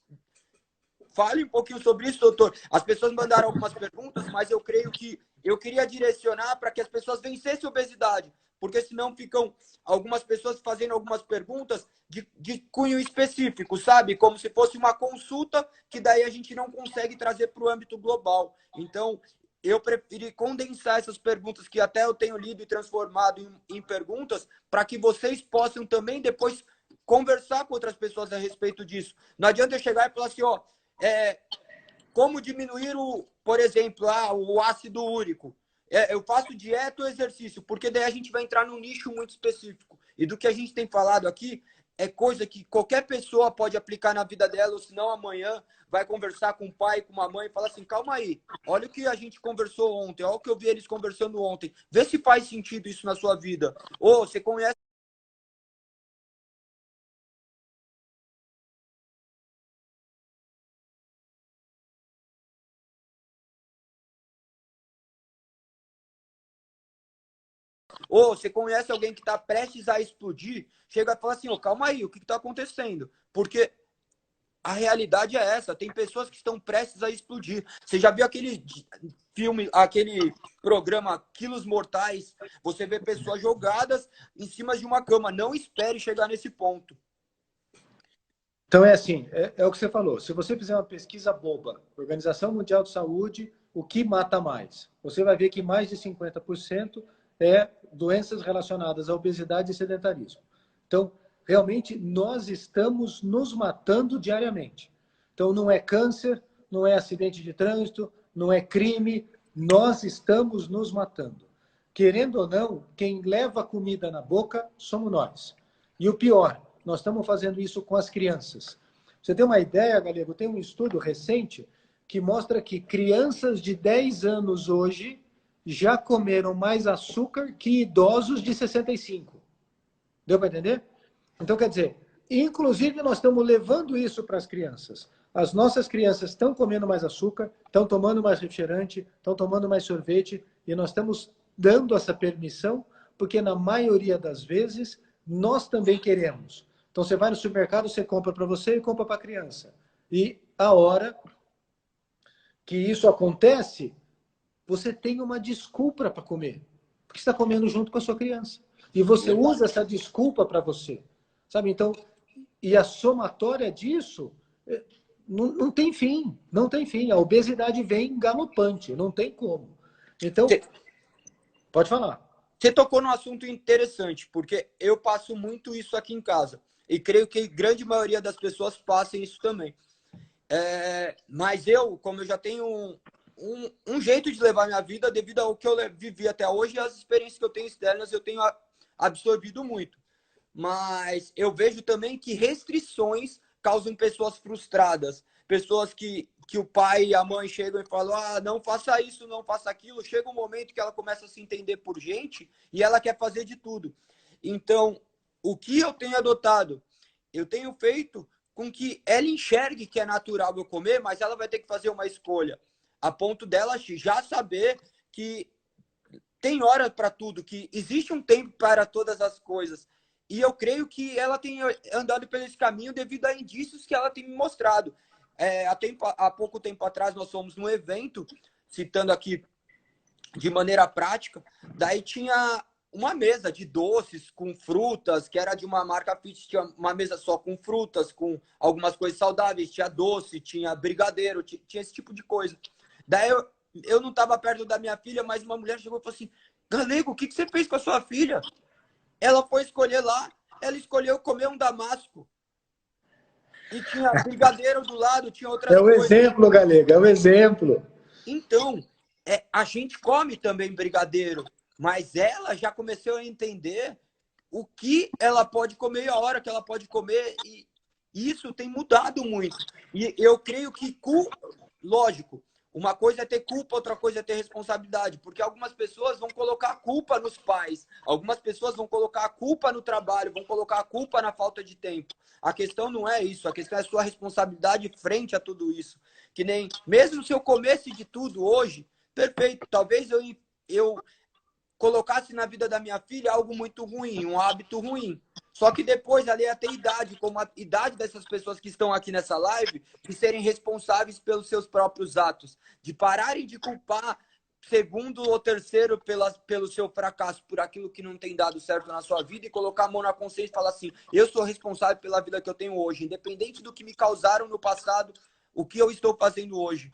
Fale um pouquinho sobre isso, doutor. As pessoas mandaram algumas perguntas, mas eu creio que eu queria direcionar para que as pessoas vencessem a obesidade, porque senão ficam algumas pessoas fazendo algumas perguntas de cunho específico, sabe? Como se fosse uma consulta, que daí a gente não consegue trazer para o âmbito global. Então, eu preferi condensar essas perguntas que até eu tenho lido e transformado em perguntas, para que vocês possam também depois conversar com outras pessoas a respeito disso. Não adianta eu chegar e falar assim, como diminuir por exemplo, o ácido úrico. Eu faço dieta ou exercício, porque daí a gente vai entrar num nicho muito específico. E do que a gente tem falado aqui é coisa que qualquer pessoa pode aplicar na vida dela, ou senão amanhã vai conversar com o pai, com uma mãe e falar assim, calma aí, olha o que a gente conversou ontem, olha o que eu vi eles conversando ontem, vê se faz sentido isso na sua vida. Ou você conhece Ou você conhece alguém que está prestes a explodir, chega e fala assim, calma aí, o que está acontecendo? Porque a realidade é essa, tem pessoas que estão prestes a explodir. Você já viu aquele filme, aquele programa Quilos Mortais? Você vê pessoas jogadas em cima de uma cama. Não espere chegar nesse ponto. Então, é assim, é o que você falou. Se você fizer uma pesquisa boba, Organização Mundial de Saúde, o que mata mais? Você vai ver que mais de 50% é doenças relacionadas à obesidade e sedentarismo. Então, realmente, nós estamos nos matando diariamente. Então, não é câncer, não é acidente de trânsito, não é crime, nós estamos nos matando. Querendo ou não, quem leva a comida na boca somos nós. E o pior, nós estamos fazendo isso com as crianças. Você tem uma ideia, Galego? Tem um estudo recente que mostra que crianças de 10 anos hoje já comeram mais açúcar que idosos de 65. Deu para entender? Então, quer dizer, inclusive nós estamos levando isso para as crianças. As nossas crianças estão comendo mais açúcar, estão tomando mais refrigerante, estão tomando mais sorvete, e nós estamos dando essa permissão, porque na maioria das vezes nós também queremos. Então, você vai no supermercado, você compra para você e compra para a criança. E a hora que isso acontece, você tem uma desculpa para comer, porque você está comendo junto com a sua criança. E você usa essa desculpa para você. Sabe? Então, e a somatória disso não tem fim. Não tem fim. A obesidade vem galopante. Não tem como. Então, pode falar. Você tocou num assunto interessante, porque eu passo muito isso aqui em casa. E creio que a grande maioria das pessoas passem isso também. Mas eu, como eu já tenho um jeito de levar minha vida, devido ao que eu vivi até hoje e as experiências que eu tenho externas, eu tenho absorvido muito. Mas eu vejo também que restrições causam pessoas frustradas. Pessoas que o pai e a mãe chegam e falam, não faça isso, não faça aquilo. Chega um momento que ela começa a se entender por gente e ela quer fazer de tudo. Então, o que eu tenho adotado? Eu tenho feito com que ela enxergue que é natural eu comer, mas ela vai ter que fazer uma escolha. A ponto dela já saber que tem hora para tudo, que existe um tempo para todas as coisas. E eu creio que ela tem andado por esse caminho devido a indícios que ela tem me mostrado. Há pouco tempo atrás, nós fomos num evento, citando aqui de maneira prática, daí tinha uma mesa de doces com frutas, que era de uma marca fit, tinha uma mesa só com frutas, com algumas coisas saudáveis, tinha doce, tinha brigadeiro, tinha esse tipo de coisa. Daí eu não estava perto da minha filha, mas uma mulher chegou e falou assim, Galego, o que você fez com a sua filha? Ela foi escolher lá, ela escolheu comer um damasco. E tinha brigadeiro do lado, tinha outras coisas. É o exemplo, Galego, é o exemplo. Então, a gente come também brigadeiro, mas ela já começou a entender o que ela pode comer e a hora que ela pode comer. E isso tem mudado muito. E eu creio que, lógico, uma coisa é ter culpa, outra coisa é ter responsabilidade. Porque algumas pessoas vão colocar a culpa nos pais. Algumas pessoas vão colocar a culpa no trabalho, vão colocar a culpa na falta de tempo. A questão não é isso. A questão é a sua responsabilidade frente a tudo isso. Que nem, mesmo se eu comesse de tudo hoje, perfeito. Talvez eu colocasse na vida da minha filha algo muito ruim, um hábito ruim. Só que depois ela ia ter idade, como a idade dessas pessoas que estão aqui nessa live, de serem responsáveis pelos seus próprios atos, de pararem de culpar segundo ou terceiro pelo seu fracasso, por aquilo que não tem dado certo na sua vida, e colocar a mão na consciência e falar assim, eu sou responsável pela vida que eu tenho hoje, independente do que me causaram no passado, o que eu estou fazendo hoje.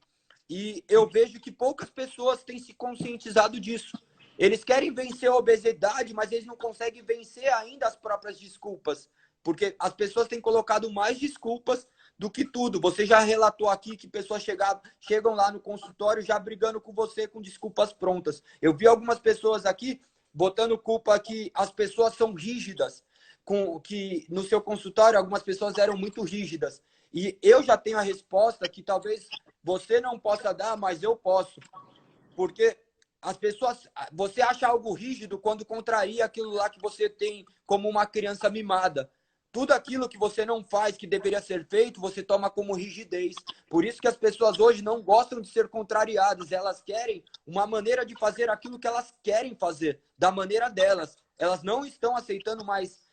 E eu vejo que poucas pessoas têm se conscientizado disso. Eles querem vencer a obesidade, mas eles não conseguem vencer ainda as próprias desculpas. Porque as pessoas têm colocado mais desculpas do que tudo. Você já relatou aqui que pessoas chegam lá no consultório já brigando com você com desculpas prontas. Eu vi algumas pessoas aqui botando culpa que as pessoas são rígidas. Que no seu consultório algumas pessoas eram muito rígidas. E eu já tenho a resposta que talvez você não possa dar, mas eu posso. Porque as pessoas, você acha algo rígido quando contraria aquilo lá que você tem como uma criança mimada. Tudo aquilo que você não faz, que deveria ser feito, você toma como rigidez. Por isso que as pessoas hoje não gostam de ser contrariadas. Elas querem uma maneira de fazer aquilo que elas querem fazer, da maneira delas. Elas não estão aceitando mais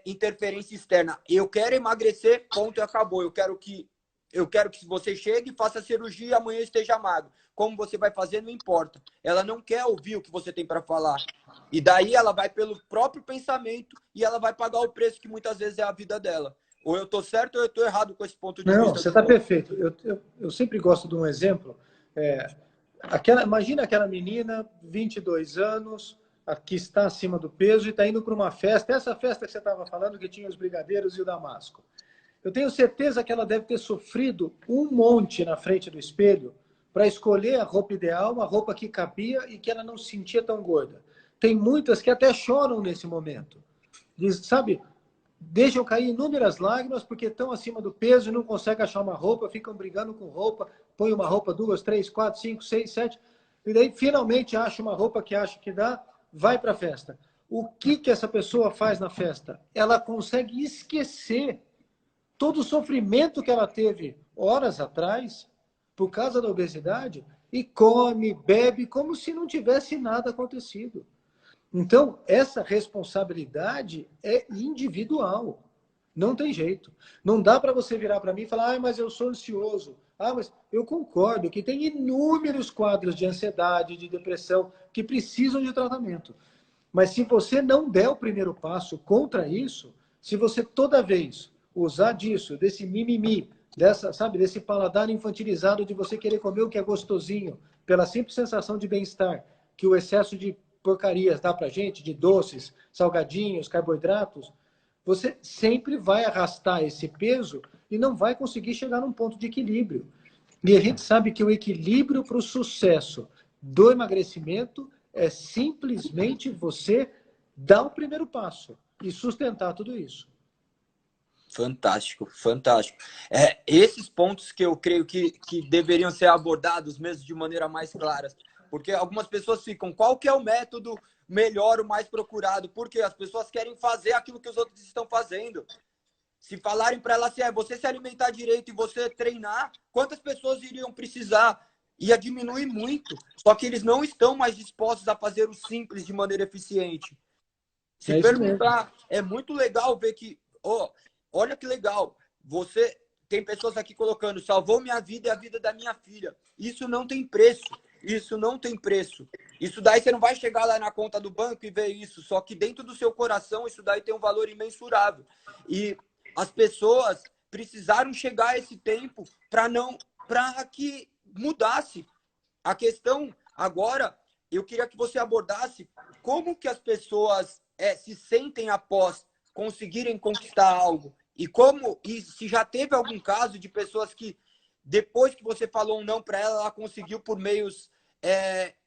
interferência externa. Eu quero emagrecer, ponto e acabou. Eu quero que você chegue e faça cirurgia e amanhã esteja magro. Como você vai fazer, não importa. Ela não quer ouvir o que você tem para falar. E daí ela vai pelo próprio pensamento e ela vai pagar o preço que muitas vezes é a vida dela. Ou eu estou certo ou eu estou errado com esse ponto de vista. Não, você está perfeito. Eu sempre gosto de um exemplo. Imagina aquela menina, 22 anos, que está acima do peso e está indo para uma festa, essa festa que você estava falando, que tinha os brigadeiros e o damasco. Eu tenho certeza que ela deve ter sofrido um monte na frente do espelho para escolher a roupa ideal, a roupa que cabia e que ela não se sentia tão gorda. Tem muitas que até choram nesse momento. Diz, sabe, deixam cair inúmeras lágrimas porque estão acima do peso e não conseguem achar uma roupa, ficam brigando com roupa, põe uma roupa, 2, 3, 4, 5, 6, 7, e daí finalmente acha uma roupa que acha que dá, vai para a festa. O que essa pessoa faz na festa? Ela consegue esquecer todo o sofrimento que ela teve horas atrás, por causa da obesidade, e come, bebe, como se não tivesse nada acontecido. Então, essa responsabilidade é individual. Não tem jeito. Não dá para você virar para mim e falar, mas eu sou ansioso. Mas eu concordo que tem inúmeros quadros de ansiedade, de depressão, que precisam de tratamento. Mas se você não der o primeiro passo contra isso, se você toda vez usar disso, desse mimimi, desse paladar infantilizado de você querer comer o que é gostosinho, pela simples sensação de bem-estar, que o excesso de porcarias dá pra gente, de doces, salgadinhos, carboidratos, você sempre vai arrastar esse peso e não vai conseguir chegar num ponto de equilíbrio. E a gente sabe que o equilíbrio para o sucesso do emagrecimento é simplesmente você dar o primeiro passo e sustentar tudo isso. Fantástico, fantástico. Esses pontos que eu creio que deveriam ser abordados mesmo de maneira mais clara. Porque algumas pessoas ficam, qual que é o método melhor, o mais procurado? Porque as pessoas querem fazer aquilo que os outros estão fazendo. Se falarem para ela assim, você se alimentar direito e você treinar, quantas pessoas iriam precisar? Ia diminuir muito. Só que eles não estão mais dispostos a fazer o simples de maneira eficiente. Se perguntar, é muito legal ver que, olha que legal, você tem pessoas aqui colocando, salvou minha vida e a vida da minha filha. Isso não tem preço. Isso não tem preço. Isso daí você não vai chegar lá na conta do banco e ver isso. Só que dentro do seu coração, isso daí tem um valor imensurável. E as pessoas precisaram chegar a esse tempo para que mudasse. A questão agora, eu queria que você abordasse como que as pessoas se sentem após conseguirem conquistar algo. E se já teve algum caso de pessoas que, depois que você falou um não para ela, ela conseguiu por meios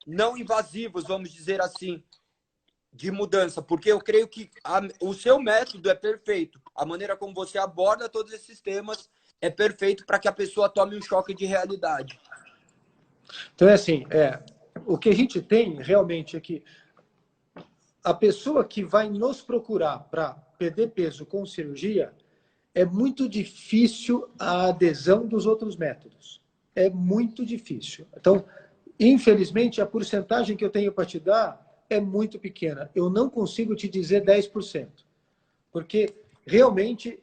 não invasivos, vamos dizer assim, de mudança. Porque eu creio que o seu método é perfeito. A maneira como você aborda todos esses temas é perfeito para que a pessoa tome um choque de realidade. Então, assim, o que a gente tem realmente é que a pessoa que vai nos procurar para perder peso com cirurgia, é muito difícil a adesão dos outros métodos. É muito difícil. Então, infelizmente, a porcentagem que eu tenho para te dar é muito pequena. Eu não consigo te dizer 10%. Porque, realmente,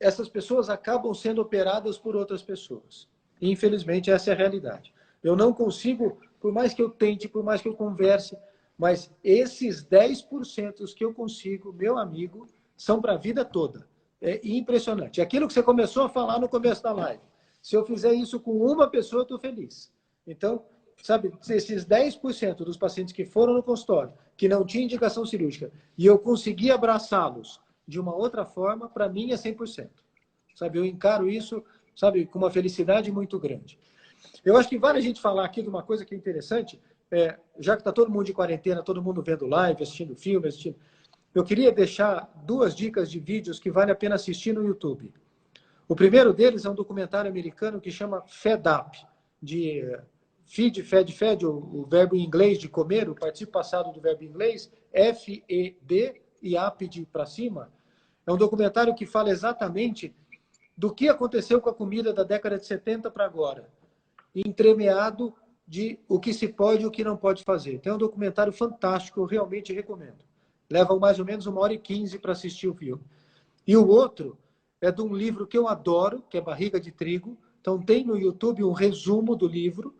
essas pessoas acabam sendo operadas por outras pessoas. Infelizmente, essa é a realidade. Eu não consigo, por mais que eu tente, por mais que eu converse, mas esses 10% que eu consigo, meu amigo, são para a vida toda. É impressionante. Aquilo que você começou a falar no começo da live. Se eu fizer isso com uma pessoa, eu estou feliz. Então, sabe, esses 10% dos pacientes que foram no consultório, que não tinham indicação cirúrgica, e eu consegui abraçá-los de uma outra forma, para mim é 100%. Sabe, eu encaro isso, sabe, com uma felicidade muito grande. Eu acho que vale a gente falar aqui de uma coisa que é interessante, já que está todo mundo de quarentena, todo mundo vendo live, assistindo filme, eu queria deixar 2 dicas de vídeos que vale a pena assistir no YouTube. O primeiro deles é um documentário americano que chama Fed Up, de fed, o verbo em inglês de comer, o participio passado do verbo em inglês, F-E-D e up de para cima. É um documentário que fala exatamente do que aconteceu com a comida da década de 70 para agora, entremeado de o que se pode e o que não pode fazer. Tem um documentário fantástico, eu realmente recomendo. Leva mais ou menos 1h15 para assistir o filme. E o outro é de um livro que eu adoro, que é Barriga de Trigo. Então tem no YouTube um resumo do livro,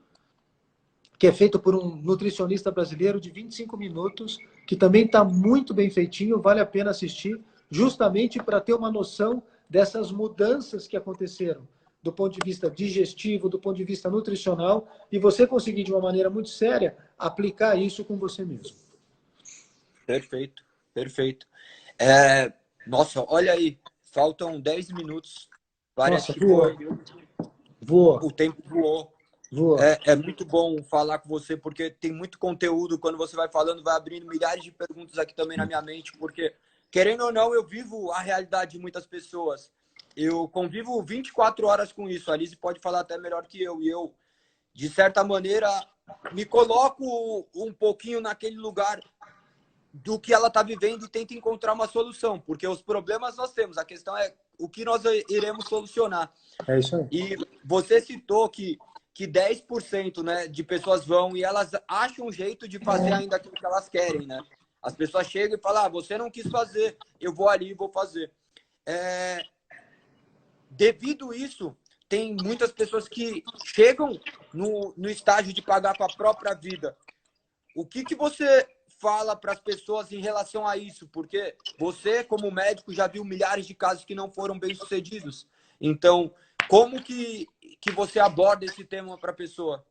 que é feito por um nutricionista brasileiro de 25 minutos, que também está muito bem feitinho, vale a pena assistir, justamente para ter uma noção dessas mudanças que aconteceram do ponto de vista digestivo, do ponto de vista nutricional, e você conseguir, de uma maneira muito séria, aplicar isso com você mesmo. Perfeito, perfeito. É, nossa, olha aí, faltam 10 minutos. Parece Nossa, que voa, foi. voa, O tempo voou. voa. É muito bom falar com você, porque tem muito conteúdo. Quando você vai falando, vai abrindo milhares de perguntas aqui também na minha mente, porque, querendo ou não, eu vivo a realidade de muitas pessoas. Eu convivo 24 horas com isso. A Alice pode falar até melhor que eu. E eu, de certa maneira, me coloco um pouquinho naquele lugar do que ela está vivendo e tento encontrar uma solução, porque os problemas nós temos. A questão é o que nós iremos solucionar. É isso aí. E você citou que 10%, né, de pessoas vão e elas acham um jeito de fazer ainda aquilo que elas querem, né? As pessoas chegam e falam, você não quis fazer, eu vou ali e vou fazer. É, devido a isso, tem muitas pessoas que chegam no estágio de pagar com a própria vida. O que você fala para as pessoas em relação a isso? Porque você, como médico, já viu milhares de casos que não foram bem-sucedidos. Então, como que você aborda esse tema para a pessoa?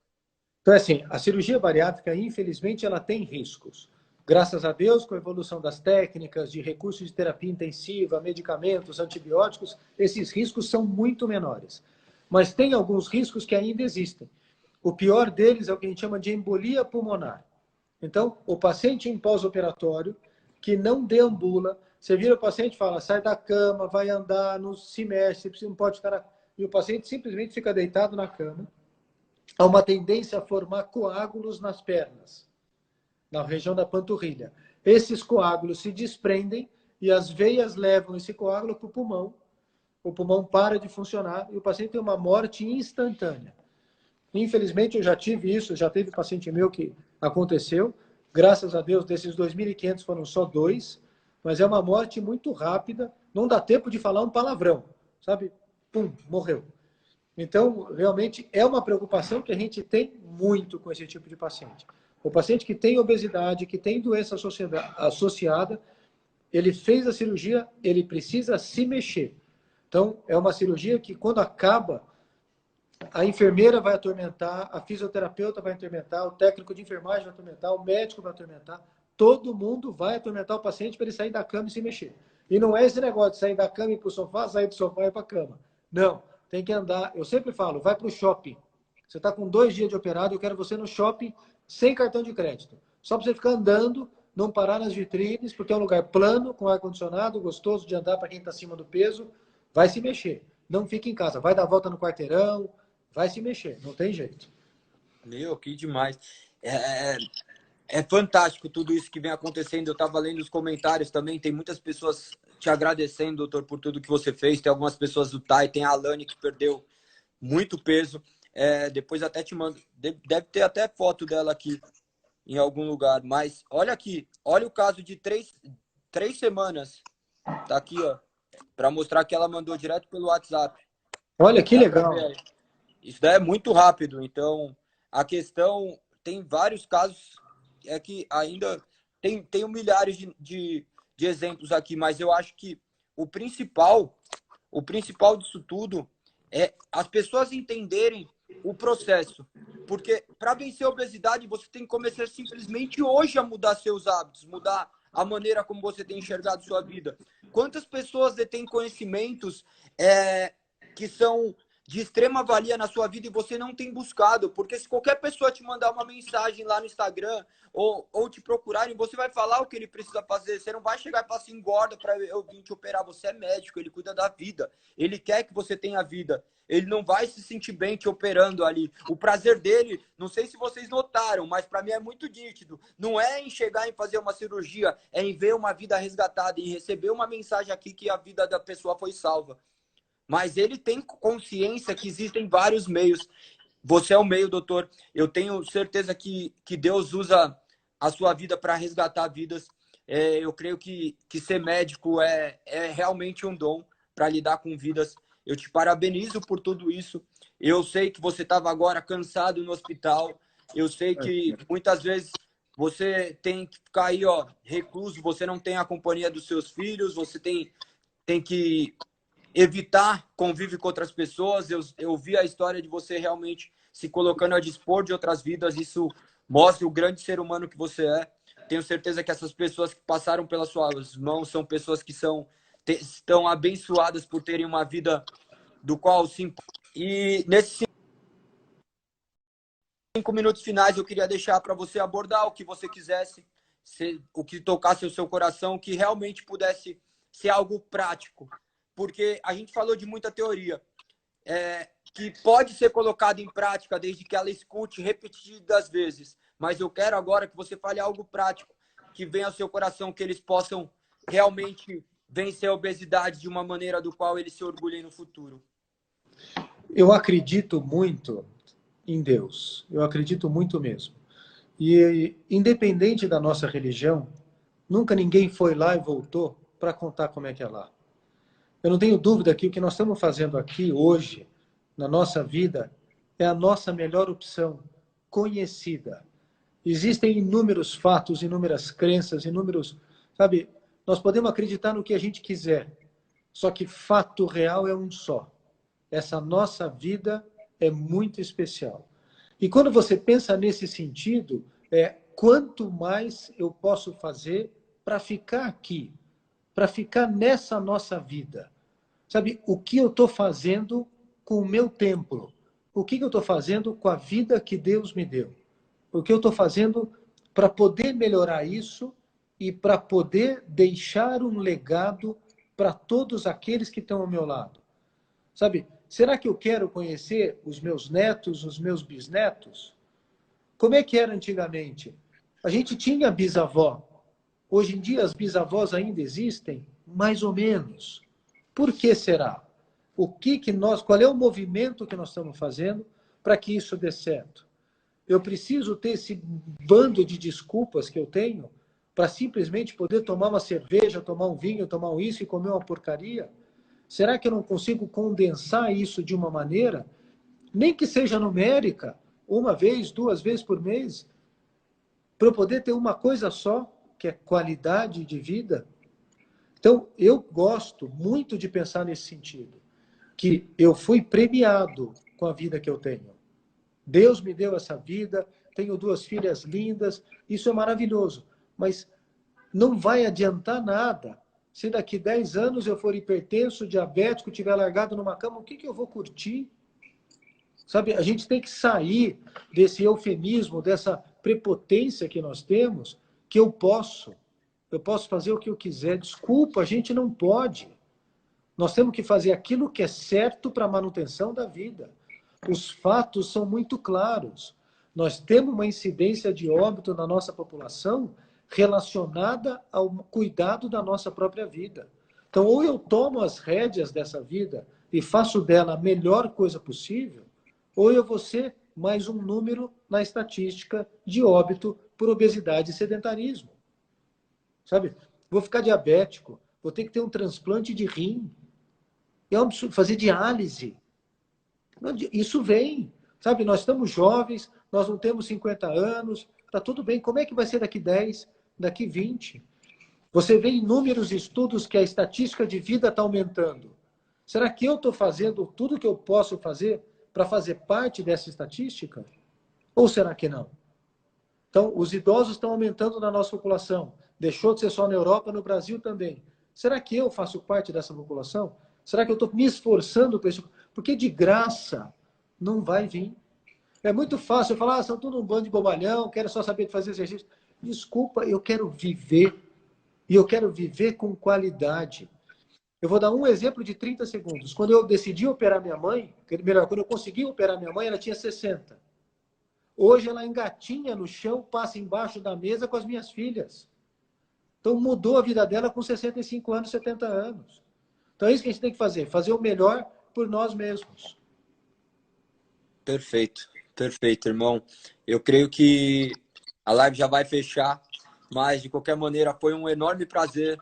Então, assim, a cirurgia bariátrica, infelizmente, ela tem riscos. Graças a Deus, com a evolução das técnicas, de recursos de terapia intensiva, medicamentos, antibióticos, esses riscos são muito menores. Mas tem alguns riscos que ainda existem. O pior deles é o que a gente chama de embolia pulmonar. Então, o paciente em pós-operatório, que não deambula, você vira o paciente e fala, sai da cama, vai andar, não se mexe, não pode ficar... E o paciente simplesmente fica deitado na cama. Há uma tendência a formar coágulos nas pernas, na região da panturrilha. Esses coágulos se desprendem e as veias levam esse coágulo para o pulmão. O pulmão para de funcionar e o paciente tem uma morte instantânea. Infelizmente, eu já tive isso, já teve paciente meu que aconteceu. Graças a Deus, desses 2.500 foram só 2, mas é uma morte muito rápida, não dá tempo de falar um palavrão, sabe? Pum, morreu. Então, realmente, é uma preocupação que a gente tem muito com esse tipo de paciente. O paciente que tem obesidade, que tem doença associada, ele fez a cirurgia, ele precisa se mexer. Então, é uma cirurgia que, quando acaba, a enfermeira vai atormentar, a fisioterapeuta vai atormentar, o técnico de enfermagem vai atormentar, o médico vai atormentar. Todo mundo vai atormentar o paciente para ele sair da cama e se mexer. E não é esse negócio de sair da cama e ir para o sofá, sair do sofá e ir para a cama. Não, tem que andar. Eu sempre falo, vai para o shopping. Você está com 2 dias de operado, eu quero você no shopping sem cartão de crédito. Só para você ficar andando, não parar nas vitrines, porque é um lugar plano, com ar-condicionado, gostoso de andar para quem está acima do peso. Vai se mexer. Não fique em casa. Vai dar volta no quarteirão, vai se mexer, não tem jeito. Meu, que demais. É fantástico tudo isso que vem acontecendo. Eu estava lendo os comentários também. Tem muitas pessoas te agradecendo, doutor, por tudo que você fez. Tem algumas pessoas do TAI, tem a Alane que perdeu muito peso. Depois até te mando. Deve ter até foto dela aqui em algum lugar. Mas olha aqui, olha o caso de 3 semanas. Tá aqui, ó, para mostrar que ela mandou direto pelo WhatsApp. Olha que Dá para legal. ver aí. Isso daí é muito rápido. Então, a questão tem vários casos que ainda tem milhares de exemplos aqui, mas eu acho que o principal disso tudo é as pessoas entenderem o processo. Porque para vencer a obesidade, você tem que começar simplesmente hoje a mudar seus hábitos, mudar a maneira como você tem enxergado sua vida. Quantas pessoas detêm conhecimentos que são de extrema valia na sua vida e você não tem buscado? Porque se qualquer pessoa te mandar uma mensagem lá no Instagram ou te procurarem, você vai falar o que ele precisa fazer. Você não vai chegar e falar assim, engorda para eu vir te operar. Você é médico, ele cuida da vida. Ele quer que você tenha vida. Ele não vai se sentir bem te operando ali. O prazer dele, não sei se vocês notaram, mas para mim é muito nítido. Não é em chegar em fazer uma cirurgia, é em ver uma vida resgatada, em receber uma mensagem aqui que a vida da pessoa foi salva. Mas ele tem consciência que existem vários meios. Você é o meio, doutor. Eu tenho certeza que Deus usa a sua vida para resgatar vidas. Eu creio que ser médico é realmente um dom para lidar com vidas. Eu te parabenizo por tudo isso. Eu sei que você estava agora cansado no hospital. Eu sei que muitas vezes você tem que ficar aí, ó, recluso. Você não tem a companhia dos seus filhos. Você tem que evitar convívio com outras pessoas. Eu vi a história de você realmente se colocando a dispor de outras vidas. Isso mostra o grande ser humano que você é. tenho certeza que essas pessoas que passaram pelas suas mãos são pessoas que estão abençoadas por terem uma vida do qual se... E nesses 5 minutos finais eu queria deixar para você abordar o que você quisesse, o que tocasse o seu coração, que realmente pudesse ser algo prático. Porque a gente falou de muita teoria, que pode ser colocada em prática desde que ela escute repetidas vezes. Mas eu quero agora que você fale algo prático, que venha ao seu coração, que eles possam realmente vencer a obesidade de uma maneira do qual eles se orgulhem no futuro. Eu acredito muito em Deus. Eu acredito muito mesmo. E independente da nossa religião, nunca ninguém foi lá e voltou para contar como é que é lá. Eu não tenho dúvida que o que nós estamos fazendo aqui hoje, na nossa vida, é a nossa melhor opção, conhecida. Existem inúmeros fatos, inúmeras crenças, inúmeros... Sabe, nós podemos acreditar no que a gente quiser, só que fato real é um só. Essa nossa vida é muito especial. E quando você pensa nesse sentido, quanto mais eu posso fazer para ficar aqui, para ficar nessa nossa vida. Sabe, o que eu estou fazendo com o meu templo? O que eu estou fazendo com a vida que Deus me deu? O que eu estou fazendo para poder melhorar isso e para poder deixar um legado para todos aqueles que estão ao meu lado? Sabe, será que eu quero conhecer os meus netos, os meus bisnetos? Como é que era antigamente? A gente tinha bisavó. Hoje em dia as bisavós ainda existem? Mais ou menos. Por que será? Qual é o movimento que nós estamos fazendo para que isso dê certo? Eu preciso ter esse bando de desculpas que eu tenho para simplesmente poder tomar uma cerveja, tomar um vinho, tomar um isso e comer uma porcaria? Será que eu não consigo condensar isso de uma maneira, nem que seja numérica, uma vez, 2 vezes por mês, para eu poder ter uma coisa só, que é qualidade de vida? Então, eu gosto muito de pensar nesse sentido, que eu fui premiado com a vida que eu tenho. Deus me deu essa vida, tenho 2 filhas lindas, isso é maravilhoso, mas não vai adiantar nada se daqui 10 anos eu for hipertenso, diabético, tiver largado numa cama, o que eu vou curtir? Sabe, a gente tem que sair desse eufemismo, dessa prepotência que nós temos, que eu posso fazer o que eu quiser. Desculpa, a gente não pode. Nós temos que fazer aquilo que é certo para a manutenção da vida. Os fatos são muito claros. Nós temos uma incidência de óbito na nossa população relacionada ao cuidado da nossa própria vida. Então, ou eu tomo as rédeas dessa vida e faço dela a melhor coisa possível, ou eu vou ser mais um número na estatística de óbito por obesidade e sedentarismo. Sabe? Vou ficar diabético, vou ter que ter um transplante de rim. É um absurdo fazer diálise. Isso vem. Sabe, nós estamos jovens, nós não temos 50 anos, está tudo bem. Como é que vai ser daqui 10, daqui 20? Você vê inúmeros estudos que a estatística de vida está aumentando. Será que eu estou fazendo tudo que eu posso fazer para fazer parte dessa estatística? Ou será que não? Então, os idosos estão aumentando na nossa população. Deixou de ser só na Europa, no Brasil também. Será que eu faço parte dessa população? Será que eu estou me esforçando para isso? Porque de graça não vai vir. É muito fácil eu falar, são tudo um bando de bobalhão, quero só saber de fazer exercício. Desculpa, eu quero viver. E eu quero viver com qualidade. Eu vou dar um exemplo de 30 segundos. Quando eu decidi operar minha mãe, melhor, quando eu consegui operar minha mãe, ela tinha 60. Hoje ela engatinha no chão, passa embaixo da mesa com as minhas filhas. Então mudou a vida dela com 65 anos, 70 anos. Então é isso que a gente tem que fazer. Fazer o melhor por nós mesmos. Perfeito. Perfeito, irmão. Eu creio que a live já vai fechar, mas de qualquer maneira foi um enorme prazer.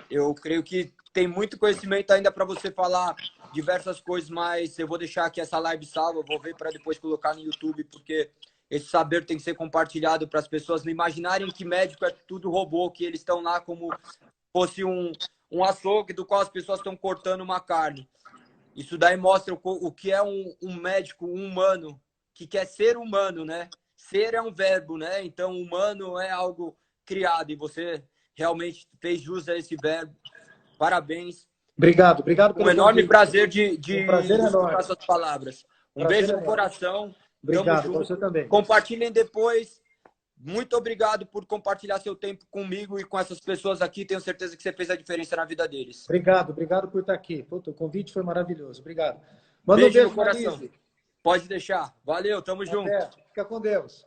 Eu creio que tem muito conhecimento ainda para você falar diversas coisas, mas eu vou deixar aqui essa live salva, eu vou ver para depois colocar no YouTube, porque esse saber tem que ser compartilhado para as pessoas não imaginarem que médico é tudo robô, que eles estão lá como fosse um açougue do qual as pessoas estão cortando uma carne. Isso daí mostra o que é um médico, um humano, que quer ser humano, né? Ser é um verbo, né? Então, humano é algo criado e você realmente fez jus a esse verbo. Parabéns. Obrigado pelo Um enorme convite. prazer de Um prazer escutar enorme. suas palavras. Um Prazer beijo no enorme. coração. Obrigado, Tamo você junto. também. Compartilhem depois. Muito obrigado por compartilhar seu tempo comigo e com essas pessoas aqui. Tenho certeza que você fez a diferença na vida deles. Obrigado por estar aqui. Puta, o convite foi maravilhoso. Obrigado. Manda um Beijo no beijo, coração. Marise. Pode deixar. Valeu, tamo junto. Até. Fica com Deus.